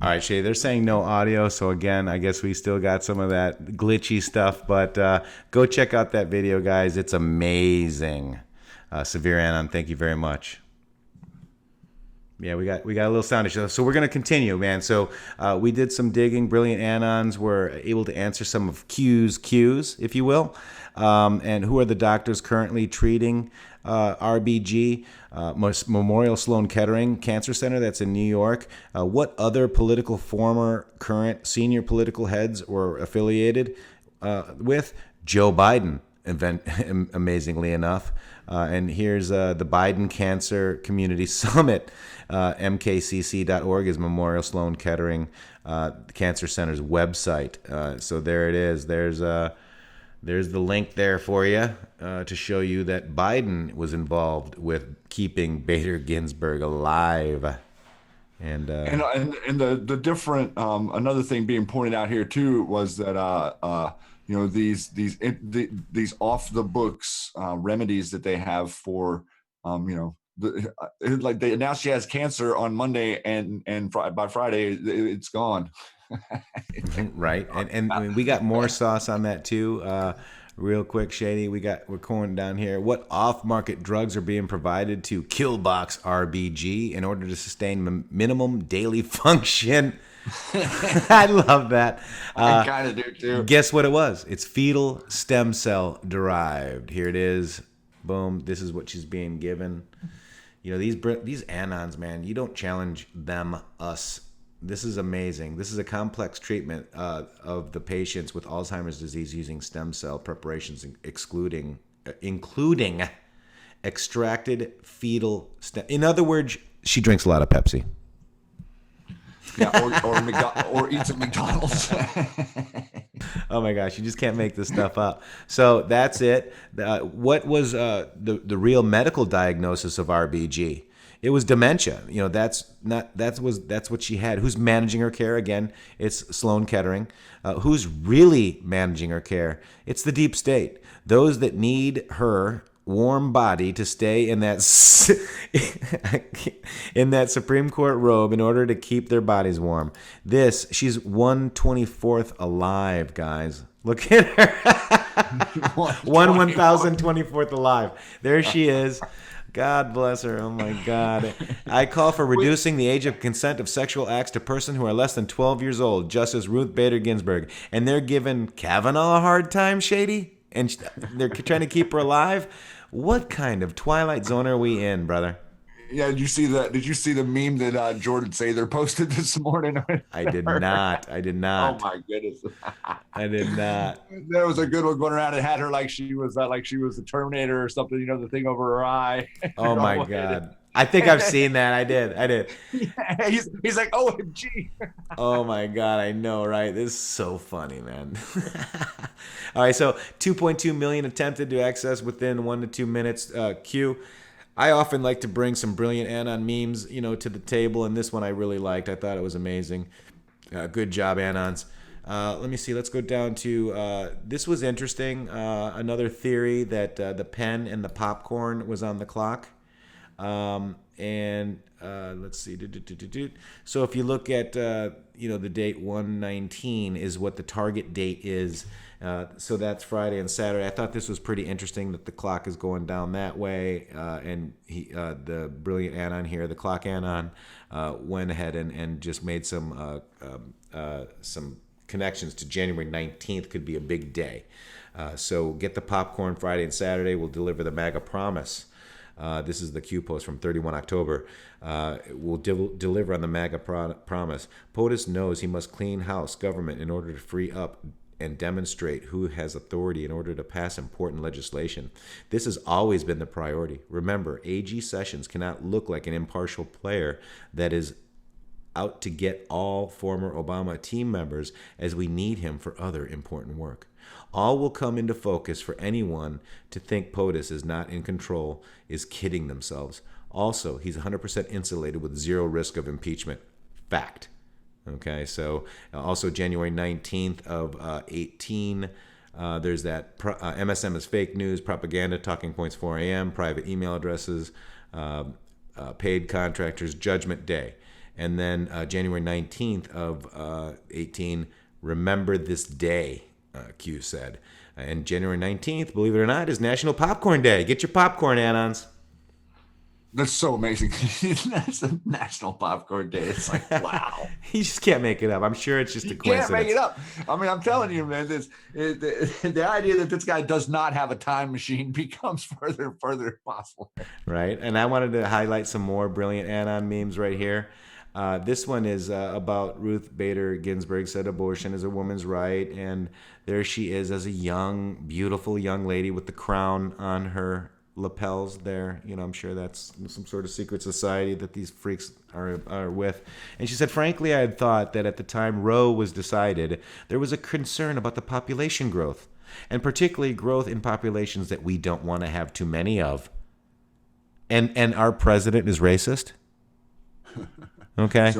All right, Shay, they're saying no audio. So, again, I guess we still got some of that glitchy stuff. But go check out that video, guys. It's amazing. Severe Anon, thank you very much. Yeah, we got a little sound issue. So we're going to continue, man. So we did some digging. Brilliant Anons were able to answer some of Q's Q's, if you will. And who are the doctors currently treating RBG? Memorial Sloan Kettering Cancer Center, that's in New York. What other political former, current, senior political heads were affiliated with? Joe Biden, amazingly enough. And here's the Biden Cancer Community Summit. MKCC.org is Memorial Sloan Kettering Cancer Center's website. So there it is. There's the link there for you to show you that Biden was involved with keeping Bader Ginsburg alive. And the different another thing being pointed out here too was that these off the books remedies that they have for like they announced she has cancer on Monday and by Friday it's gone. Right. And we got more sauce on that too. Real quick, Shady, we're going down here. What off-market drugs are being provided to Killbox RBG in order to sustain minimum daily function? I love that. I kind of do too. Guess what it was? It's fetal stem cell derived. Here it is. Boom. This is what she's being given. You know, these Anons, man, you don't challenge them, us. This is amazing. This is a complex treatment of the patients with Alzheimer's disease using stem cell preparations, including extracted fetal stem. In other words, she drinks a lot of Pepsi. Yeah, or eats at McDonald's. Oh my gosh, you just can't make this stuff up. So that's it. What was the real medical diagnosis of RBG? It was dementia. That's what she had. Who's managing her care? Again, it's Sloan Kettering. Who's really managing her care? It's the deep state. Those that need her warm body to stay in that in that Supreme Court robe in order to keep their bodies warm. She's 1/24th alive, guys. Look at her. 1/1024th alive. There she is. God bless her. Oh my God. I call for reducing the age of consent of sexual acts to persons who are less than 12 years old, Justice Ruth Bader Ginsburg. And they're giving Kavanaugh a hard time, Shady? And they're trying to keep her alive? What kind of Twilight Zone are we in, brother? Yeah, did you see the meme that Jordan Sather posted this morning? I did not. Oh my goodness. I did not. There was a good one going around. It had her like she was the Terminator or something, the thing over her eye. Oh my God. I think I've seen that. I did. Yeah, he's like, OMG. Oh my God, I know, right? This is so funny, man. All right, so 2.2 million attempted to access within 1 to 2 minutes. Q. I often like to bring some brilliant Anon memes, to the table, and this one I really liked. I thought it was amazing. Good job, Anons. Let me see. Let's go down to this was interesting. Another theory that the pen and the popcorn was on the clock. And let's see. So if you look at the date 1/19 is what the target date is. So that's Friday and Saturday. I thought this was pretty interesting that the clock is going down that way. And the brilliant Anon here, the clock Anon, went ahead and just made some connections to January 19th could be a big day. So get the popcorn Friday and Saturday. We'll deliver the MAGA promise. This is the Q post from 31 October. Will deliver on the MAGA promise. POTUS knows he must clean house government in order to free up and demonstrate who has authority in order to pass important legislation. This has always been the priority. Remember, AG Sessions cannot look like an impartial player that is out to get all former Obama team members, as we need him for other important work. All will come into focus for anyone to think POTUS is not in control is kidding themselves. Also, he's 100% insulated with zero risk of impeachment. Fact. Okay, so also January 19th of 18, there's that MSM is fake news, propaganda, talking points 4 a.m., private email addresses, paid contractors, Judgment Day. And then January 19th of 18, remember this day, Q said. And January 19th, believe it or not, is National Popcorn Day. Get your popcorn, Anons. That's so amazing. That's a National Popcorn Day. It's like, wow. You just can't make it up. I'm sure it's just a coincidence. You can't make it up. I mean, I'm telling you, man, the idea that this guy does not have a time machine becomes further and further possible. Right. And I wanted to highlight some more brilliant Anon memes right here. This one is about Ruth Bader Ginsburg said abortion is a woman's right. And there she is as a young, beautiful young lady with the crown on her lapels there. I'm sure that's some sort of secret society that these freaks are with. And she said, frankly, I had thought that at the time Roe was decided, there was a concern about the population growth, and particularly growth in populations that we don't want to have too many of. And our president is racist. Okay.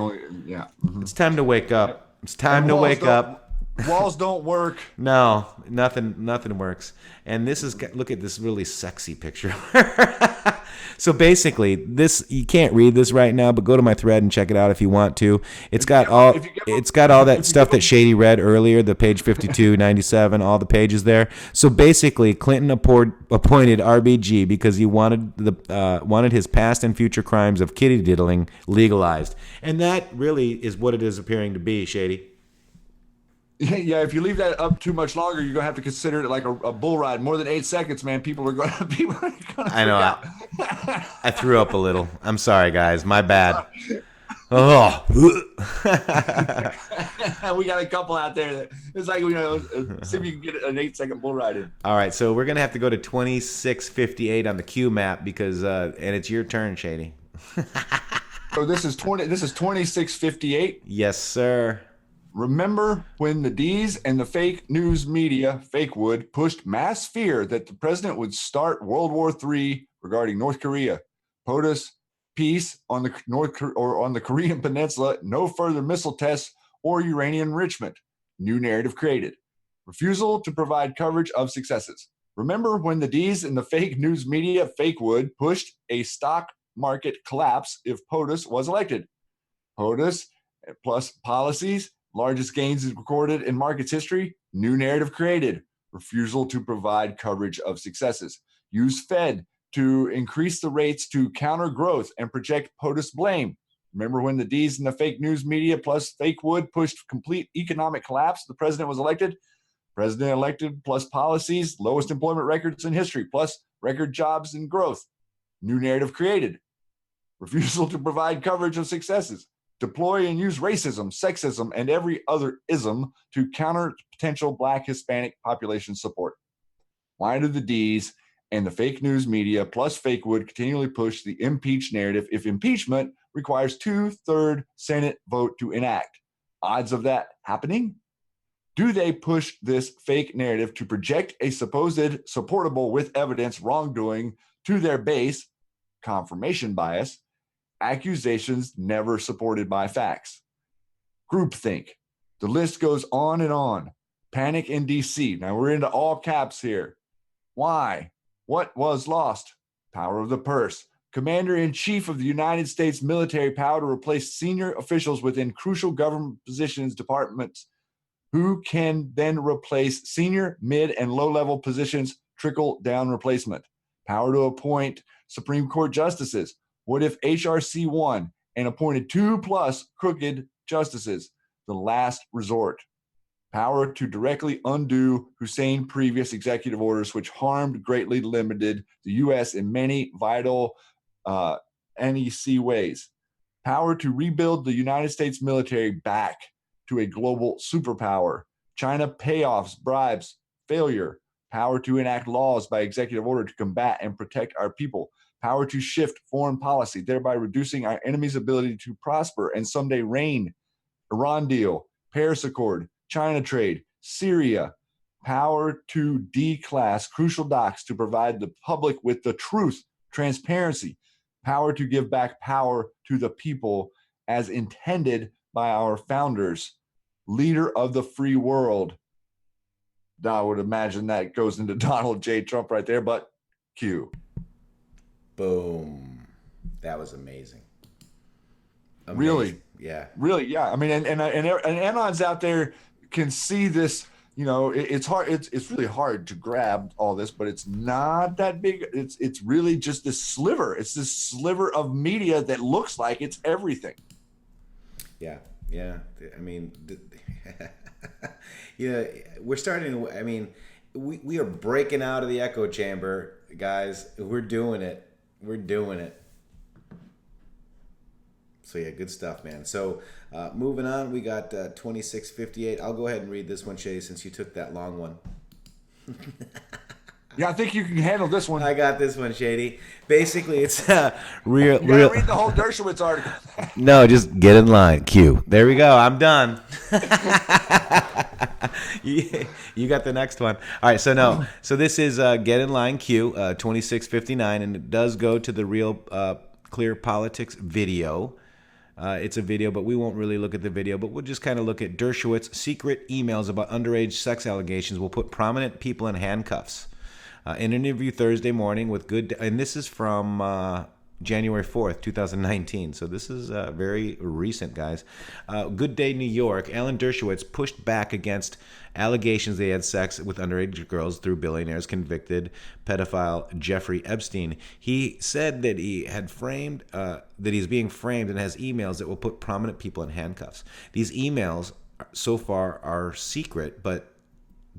Yeah. It's time to wake up. It's time to wake up. Walls don't work. No, nothing works. And this is, look at this really sexy picture. So basically, this, you can't read this right now, but go to my thread and check it out if you want to. It's got all that stuff that Shady read earlier, the page 52, 97, all the pages there. So basically, Clinton appointed RBG because he wanted his past and future crimes of kitty diddling legalized. And that really is what it is appearing to be, Shady. Yeah, if you leave that up too much longer, you're gonna have to consider it like a bull ride. More than 8 seconds, man. People are gonna. I know. I threw up a little. I'm sorry, guys. My bad. Oh. We got a couple out there that it's like, see if you can get an 8-second bull ride in. All right, so we're gonna have to go to 2658 on the Q map because and it's your turn, Shady. So this is 2658. Yes, sir. Remember when the D's and the fake news media, Fakewood, pushed mass fear that the president would start World War III regarding North Korea? POTUS peace on the on the Korean Peninsula, no further missile tests or uranium enrichment. New narrative created. Refusal to provide coverage of successes. Remember when the D's in the fake news media, Fakewood, pushed a stock market collapse if POTUS was elected? POTUS plus policies, largest gains recorded in markets history. New narrative created. Refusal to provide coverage of successes. Use Fed to increase the rates to counter growth and project POTUS blame. Remember when the D's in the fake news media plus Fakewood pushed complete economic collapse? The president was elected. President elected plus policies, lowest employment records in history, plus record jobs and growth. New narrative created. Refusal to provide coverage of successes. Deploy and use racism, sexism, and every other ism to counter potential Black Hispanic population support. Why do the D's and the fake news media plus Fakewood continually push the impeach narrative if impeachment requires 2/3 Senate vote to enact? Odds of that happening? Do they push this fake narrative to project a supposed supportable with evidence wrongdoing to their base, confirmation bias, accusations never supported by facts? Groupthink. The list goes on and on. Panic in DC. Now we're into all caps here. Why? What was lost? Power of the purse. Commander-in-Chief of the United States military power to replace senior officials within crucial government positions, departments, who can then replace senior, mid, and low-level positions, trickle-down replacement. Power to appoint Supreme Court justices. What if HRC won and appointed 2+ crooked justices? The last resort. Power to directly undo Hussein's previous executive orders, which greatly limited the U.S. in many vital NEC ways. Power to rebuild the United States military back to a global superpower. China payoffs, bribes, failure. Power to enact laws by executive order to combat and protect our people. Power to shift foreign policy, thereby reducing our enemy's ability to prosper and someday reign. Iran deal, Paris Accord, China trade, Syria. Power to declass crucial docs to provide the public with the truth, transparency. Power to give back power to the people as intended by our founders. Leader of the free world. I would imagine that goes into Donald J. Trump right there, but Q. Boom. That was amazing. Really? Yeah. Really, yeah. I mean, and Anons out there can see this. You know, it's hard. It's really hard to grab all this, but it's not that big. It's really just this sliver. It's this sliver of media that looks like it's everything. Yeah. Yeah. I mean, yeah, we're starting to, I mean, we are breaking out of the echo chamber, guys. We're doing it. We're doing it. So yeah, good stuff, man. So moving on, we got 2658. I'll go ahead and read this one, Shay, since you took that long one. Yeah, I think you can handle this one. I got this one, Shady. Basically, it's real. You gotta read the whole Dershowitz article. No, just get in line. Q. There we go. I'm done. You got the next one. All right. So this is Get in Line Q, 2659, and it does go to the Real Clear Politics video. It's a video, but we won't really look at the video, but we'll just kind of look at Dershowitz secret emails about underage sex allegations will put prominent people in handcuffs. An interview Thursday morning with and this is from January 4th, 2019. So this is very recent, guys. Good Day New York. Alan Dershowitz pushed back against allegations they had sex with underage girls through billionaire's convicted pedophile Jeffrey Epstein. He said that he had that he's being framed and has emails that will put prominent people in handcuffs. These emails so far are secret, but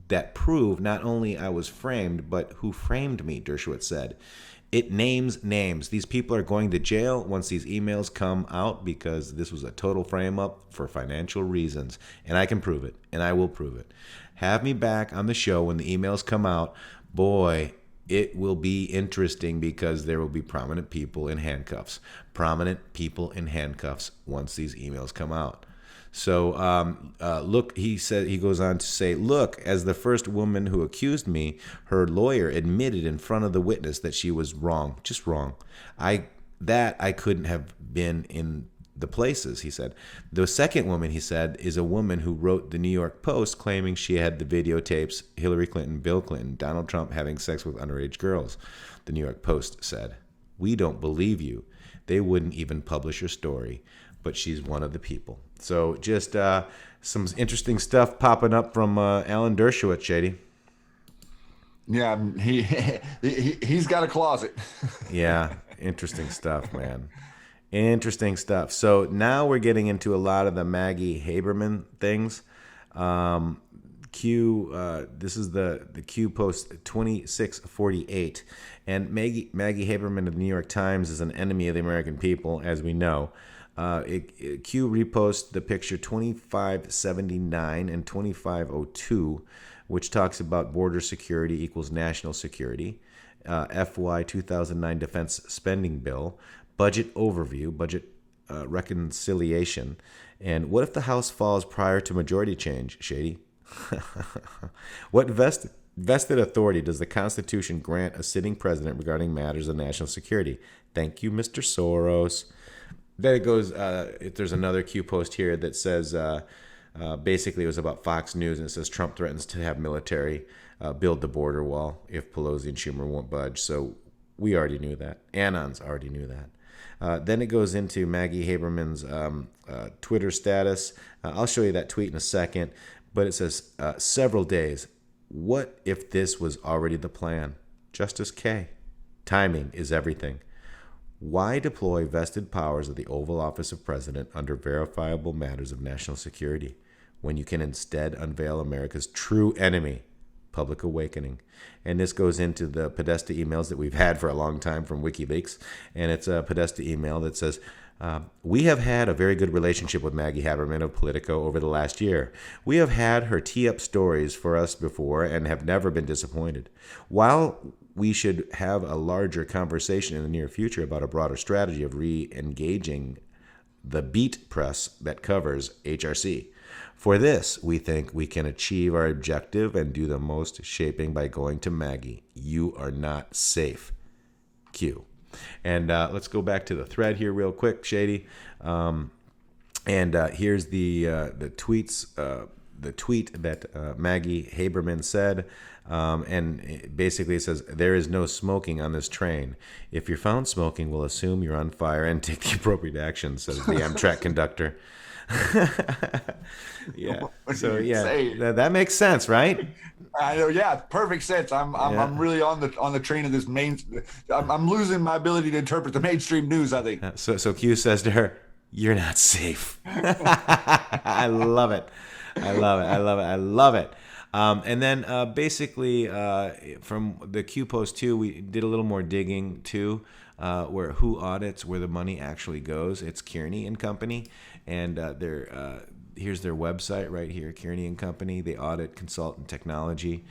that prove not only I was framed, but who framed me, Dershowitz said. It names names. These people are going to jail once these emails come out because this was a total frame-up for financial reasons. And I can prove it, and I will prove it. Have me back on the show when the emails come out. Boy, it will be interesting because there will be prominent people in handcuffs. Prominent people in handcuffs once these emails come out. So look, he goes on to say, look, as the first woman who accused me, her lawyer admitted in front of the witness that she was wrong, just wrong. I that I couldn't have been in the places, he said. The second woman, he said, is a woman who wrote the New York Post claiming she had the videotapes Hillary Clinton, Bill Clinton, Donald Trump having sex with underage girls. The New York Post said, "We don't believe you. They wouldn't even publish your story, but she's one of the people." So just some interesting stuff popping up from Alan Dershowitz, Shady. Yeah, he's got a closet. Yeah, interesting stuff, man. Interesting stuff. So now we're getting into a lot of the Maggie Haberman things. This is the Q post 2648. And Maggie Haberman of the New York Times is an enemy of the American people, as we know. Q reposts the picture 2579 and 2502, which talks about border security equals national security, FY 2009 defense spending bill, budget overview, budget reconciliation, and what if the House falls prior to majority change, Shady? What vested authority does the Constitution grant a sitting president regarding matters of national security? Thank you, Mr. Soros. Then it goes, there's another Q post here that says, basically it was about Fox News, and it says Trump threatens to have military build the border wall if Pelosi and Schumer won't budge. So we already knew that. Anons already knew that. Then it goes into Maggie Haberman's Twitter status. I'll show you that tweet in a second, but it says, several days. What if this was already the plan? Justice K. Timing is everything. Why deploy vested powers of the Oval Office of President under verifiable matters of national security when you can instead unveil America's true enemy, public awakening? And this goes into the Podesta emails that we've had for a long time from WikiLeaks. And it's a Podesta email that says, we have had a very good relationship with Maggie Haberman of Politico over the last year. We have had her tee up stories for us before and have never been disappointed. While we should have a larger conversation in the near future about a broader strategy of re-engaging the beat press that covers HRC. For this, we think we can achieve our objective and do the most shaping by going to Maggie. You are not safe. Q. And let's go back to the thread here real quick, Shady. Here's the tweets. The tweet that Maggie Haberman said, and basically it says, there is no smoking on this train. If you're found smoking, we'll assume you're on fire and take the appropriate action, says the Amtrak conductor. Yeah. So yeah, that makes sense, right? I know. Yeah, perfect sense. I'm really on the train of this I'm losing my ability to interpret the mainstream news, I think. So Q says to her, "You're not safe." I love it. I love it. And then basically from the Q post too, we did a little more digging too, where who audits where the money actually goes. It's Kearney and Company, and here's their website right here, Kearney and Company. They audit, consult, and technology.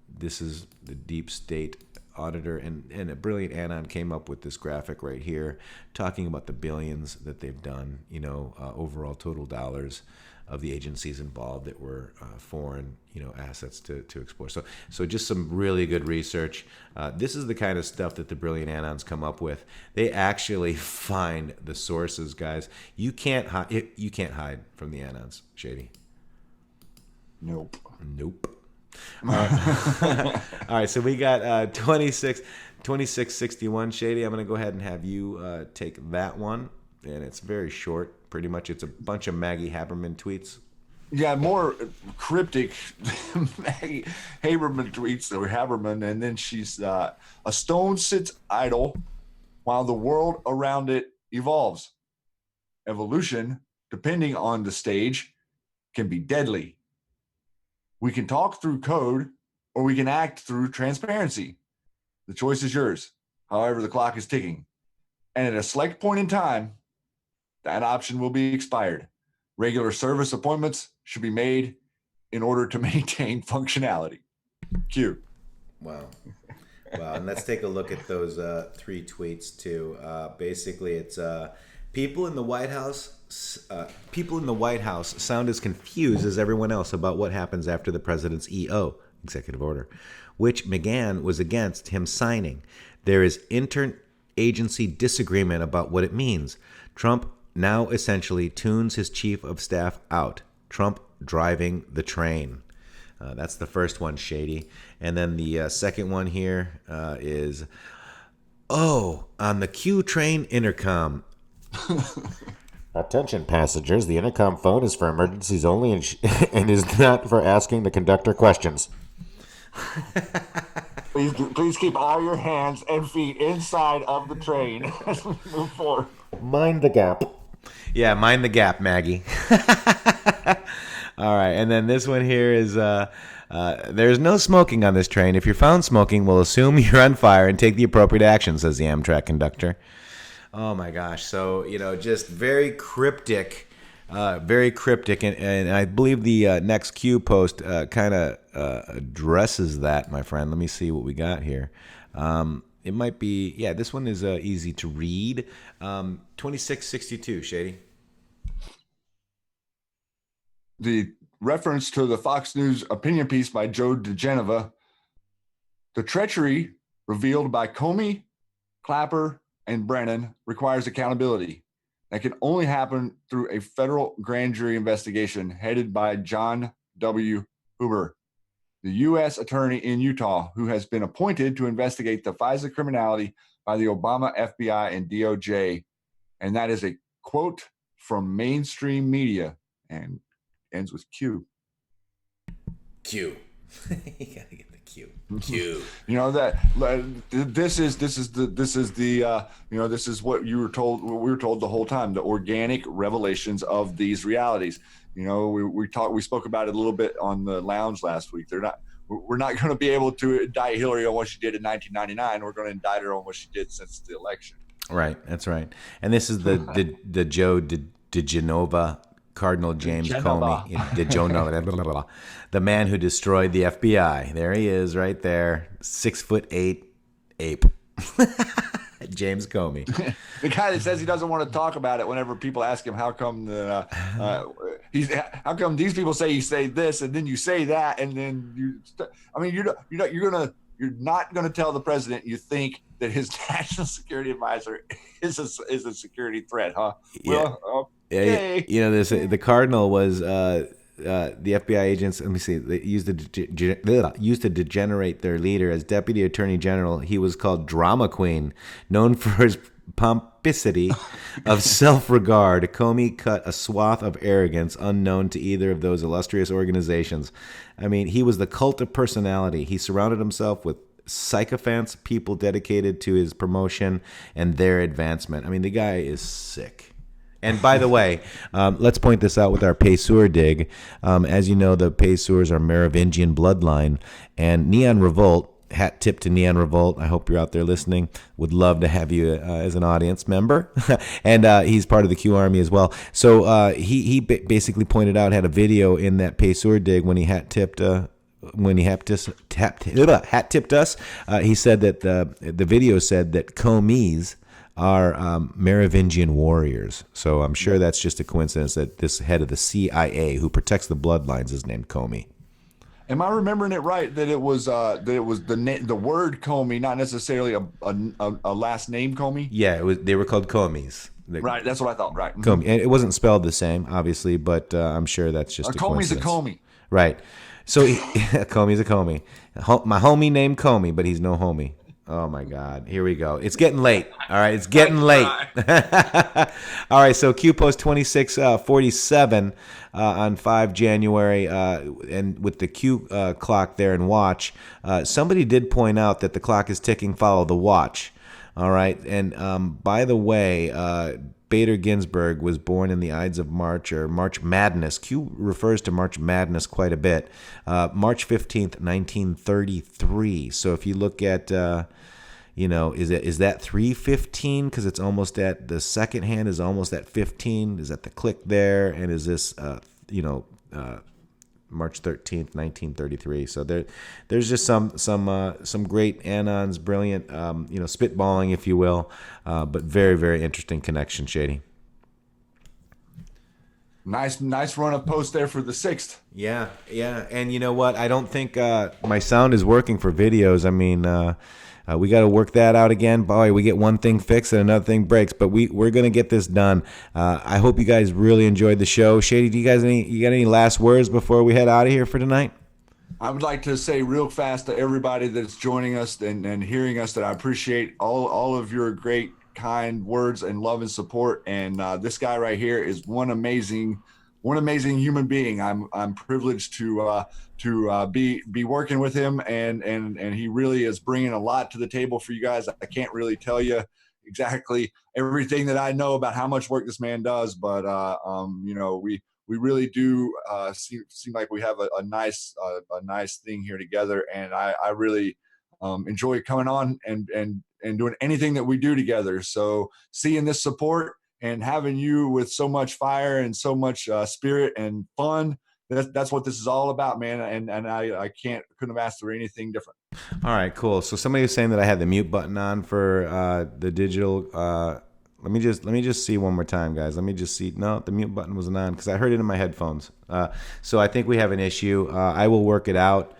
This is the deep state auditor, and a brilliant Anon came up with this graphic right here, talking about the billions that they've done. Overall total dollars of the agencies involved that were foreign, assets to explore. So just some really good research. This is the kind of stuff that the brilliant Anons come up with. They actually find the sources, guys. You can't hide from the Anons, Shady. Nope. All right, so we got 2661, Shady. I'm going to go ahead and have you take that one, and it's very short. Pretty much, it's a bunch of Maggie Haberman tweets. Yeah, more cryptic Maggie Haberman tweets, or Haberman, and then she's a stone sits idle while the world around it evolves. Evolution, depending on the stage, can be deadly. We can talk through code, or we can act through transparency. The choice is yours. However, the clock is ticking. And at a select point in time, that option will be expired. Regular service appointments should be made in order to maintain functionality. Q. Wow. And let's take a look at those three tweets too. Basically, it's people in the White House. People in the White House sound as confused as everyone else about what happens after the president's EO, executive order, which McGahn was against him signing. There is agency disagreement about what it means. Trump now essentially tunes his chief of staff out. Trump driving the train. That's the first one, Shady. And then the second one here is, on the Q train intercom. Attention passengers, the intercom phone is for emergencies only and is not for asking the conductor questions. Please keep all your hands and feet inside of the train as we move forward. Mind the gap. Yeah, mind the gap, Maggie. All right, and then this one here is, there's no smoking on this train. If you're found smoking, we'll assume you're on fire and take the appropriate action, says the Amtrak conductor. Oh my gosh. So, just very cryptic, and I believe the next Q post kind of addresses that, my friend. Let me see what we got here. It might be, this one is easy to read. 2662, Shady. The reference to the Fox News opinion piece by Joe DeGeneva, the treachery revealed by Comey, Clapper, and Brennan requires accountability. That can only happen through a federal grand jury investigation headed by John W. Huber, the U.S. attorney in Utah, who has been appointed to investigate the FISA criminality by the Obama FBI and DOJ. And that is a quote from mainstream media and ends with Q. Q. You gotta get the Q. Q. This is what you were told. What we were told the whole time. The organic revelations of these realities. We spoke about it a little bit on the lounge last week. We're not going to be able to indict Hillary on what she did in 1999. We're going to indict her on what she did since the election. Right. That's right. And this is the Joe DeGenova. Cardinal James Comey, the man who destroyed the FBI. There he is, right there, 6'8" ape. James Comey, the guy that says he doesn't want to talk about it. Whenever people ask him, how come how come these people say you say this and then you say that and then you're not gonna tell the president you think that his national security advisor is a security threat, huh? Yeah. Well, okay. The Cardinal was the FBI agents. Let me see. They used to degenerate their leader as Deputy Attorney General. He was called Drama Queen, known for his pomposity of self-regard. Comey cut a swath of arrogance unknown to either of those illustrious organizations. I mean, he was the cult of personality. He surrounded himself with sycophants, people dedicated to his promotion and their advancement. I mean, the guy is sick. And by the way, let's point this out with our Paysur dig. As you know, the Paysurs are Merovingian bloodline, and Neon Revolt, hat tip to Neon Revolt. I hope you're out there listening. Would love to have you as an audience member. And he's part of the Q Army as well. So he basically pointed out, had a video in that Paysur dig when he hat tipped us. He said that the video said that Comey's are Merovingian warriors. So I'm sure that's just a coincidence that this head of the CIA who protects the bloodlines is named Comey. Am I remembering it right that it was the word Comey, not necessarily a last name Comey? Yeah, they were called Comeys. Right, that's what I thought. Right, Comey, and it wasn't spelled the same, obviously, but I'm sure that's just a coincidence. Comey's a Comey. Right. So Comey's a Comey. My homie named Comey, but he's no homie. Oh, my God. Here we go. It's getting late. All right. It's getting late. All right. So Q Post 2647 on 5 January and with the Q clock there and watch, somebody did point out that the clock is ticking, follow the watch. All right. And by the way, Bader Ginsburg was born in the Ides of March, or March Madness. Q refers to March Madness quite a bit. March 15th, 1933. So if you look at, is that 315? Because it's almost at, the second hand is almost at 15. Is that the click there? And is this, March 13th, 1933. So there's just some great anons, brilliant, spitballing, if you will, but very, very interesting connection, Shady. Nice run of post there for the 6th. Yeah, yeah, and you know what? I don't think my sound is working for videos. I mean, we got to work that out again. Boy, we get one thing fixed and another thing breaks, but we're gonna get this done. I hope you guys really enjoyed the show. Shady, do you got any last words before we head out of here for tonight? I would like to say real fast to everybody that's joining us and hearing us that I appreciate all of your great, kind words and love and support. And this guy right here is one amazing human being. I'm privileged to be working with him, and he really is bringing a lot to the table for you guys. I can't really tell you exactly everything that I know about how much work this man does, but you know, we really do seem like we have a nice thing here together, and I really enjoy coming on and doing anything that we do together. So seeing this support and having you with so much fire and so much spirit and fun, that's what this is all about, man. And I couldn't have asked for anything different. All right, cool. So somebody was saying that I had the mute button on for the digital. Let me just see one more time, guys. Let me just see. No, the mute button wasn't on because I heard it in my headphones. So I think we have an issue. I will work it out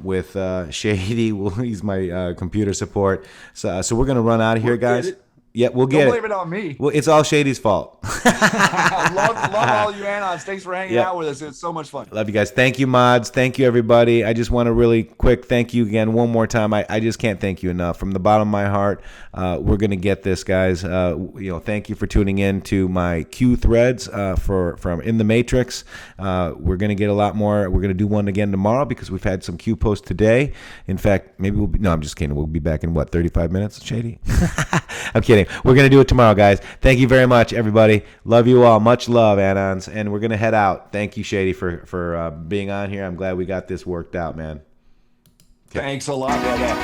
with Shady. He's my computer support. So we're gonna run out of here, guys. Yeah, we'll get Don't it. blame it on me. Well, it's all Shady's fault. love all you Anons. Thanks for hanging out with us. It's so much fun. Love you guys. Thank you, mods. Thank you, everybody. I just want to really quick thank you again one more time. I just can't thank you enough. From the bottom of my heart, we're going to get this, guys. Thank you for tuning in to my Q threads from In the Matrix. We're going to get a lot more. We're going to do one again tomorrow because we've had some Q posts today. In fact, maybe no, I'm just kidding. We'll be back in, 35 minutes, Shady? I'm kidding. We're going to do it tomorrow, guys. Thank you very much, everybody. Love you all. Much love, Anons. And we're going to head out. Thank you, Shady, for being on here. I'm glad we got this worked out, man. Okay. Thanks a lot, brother.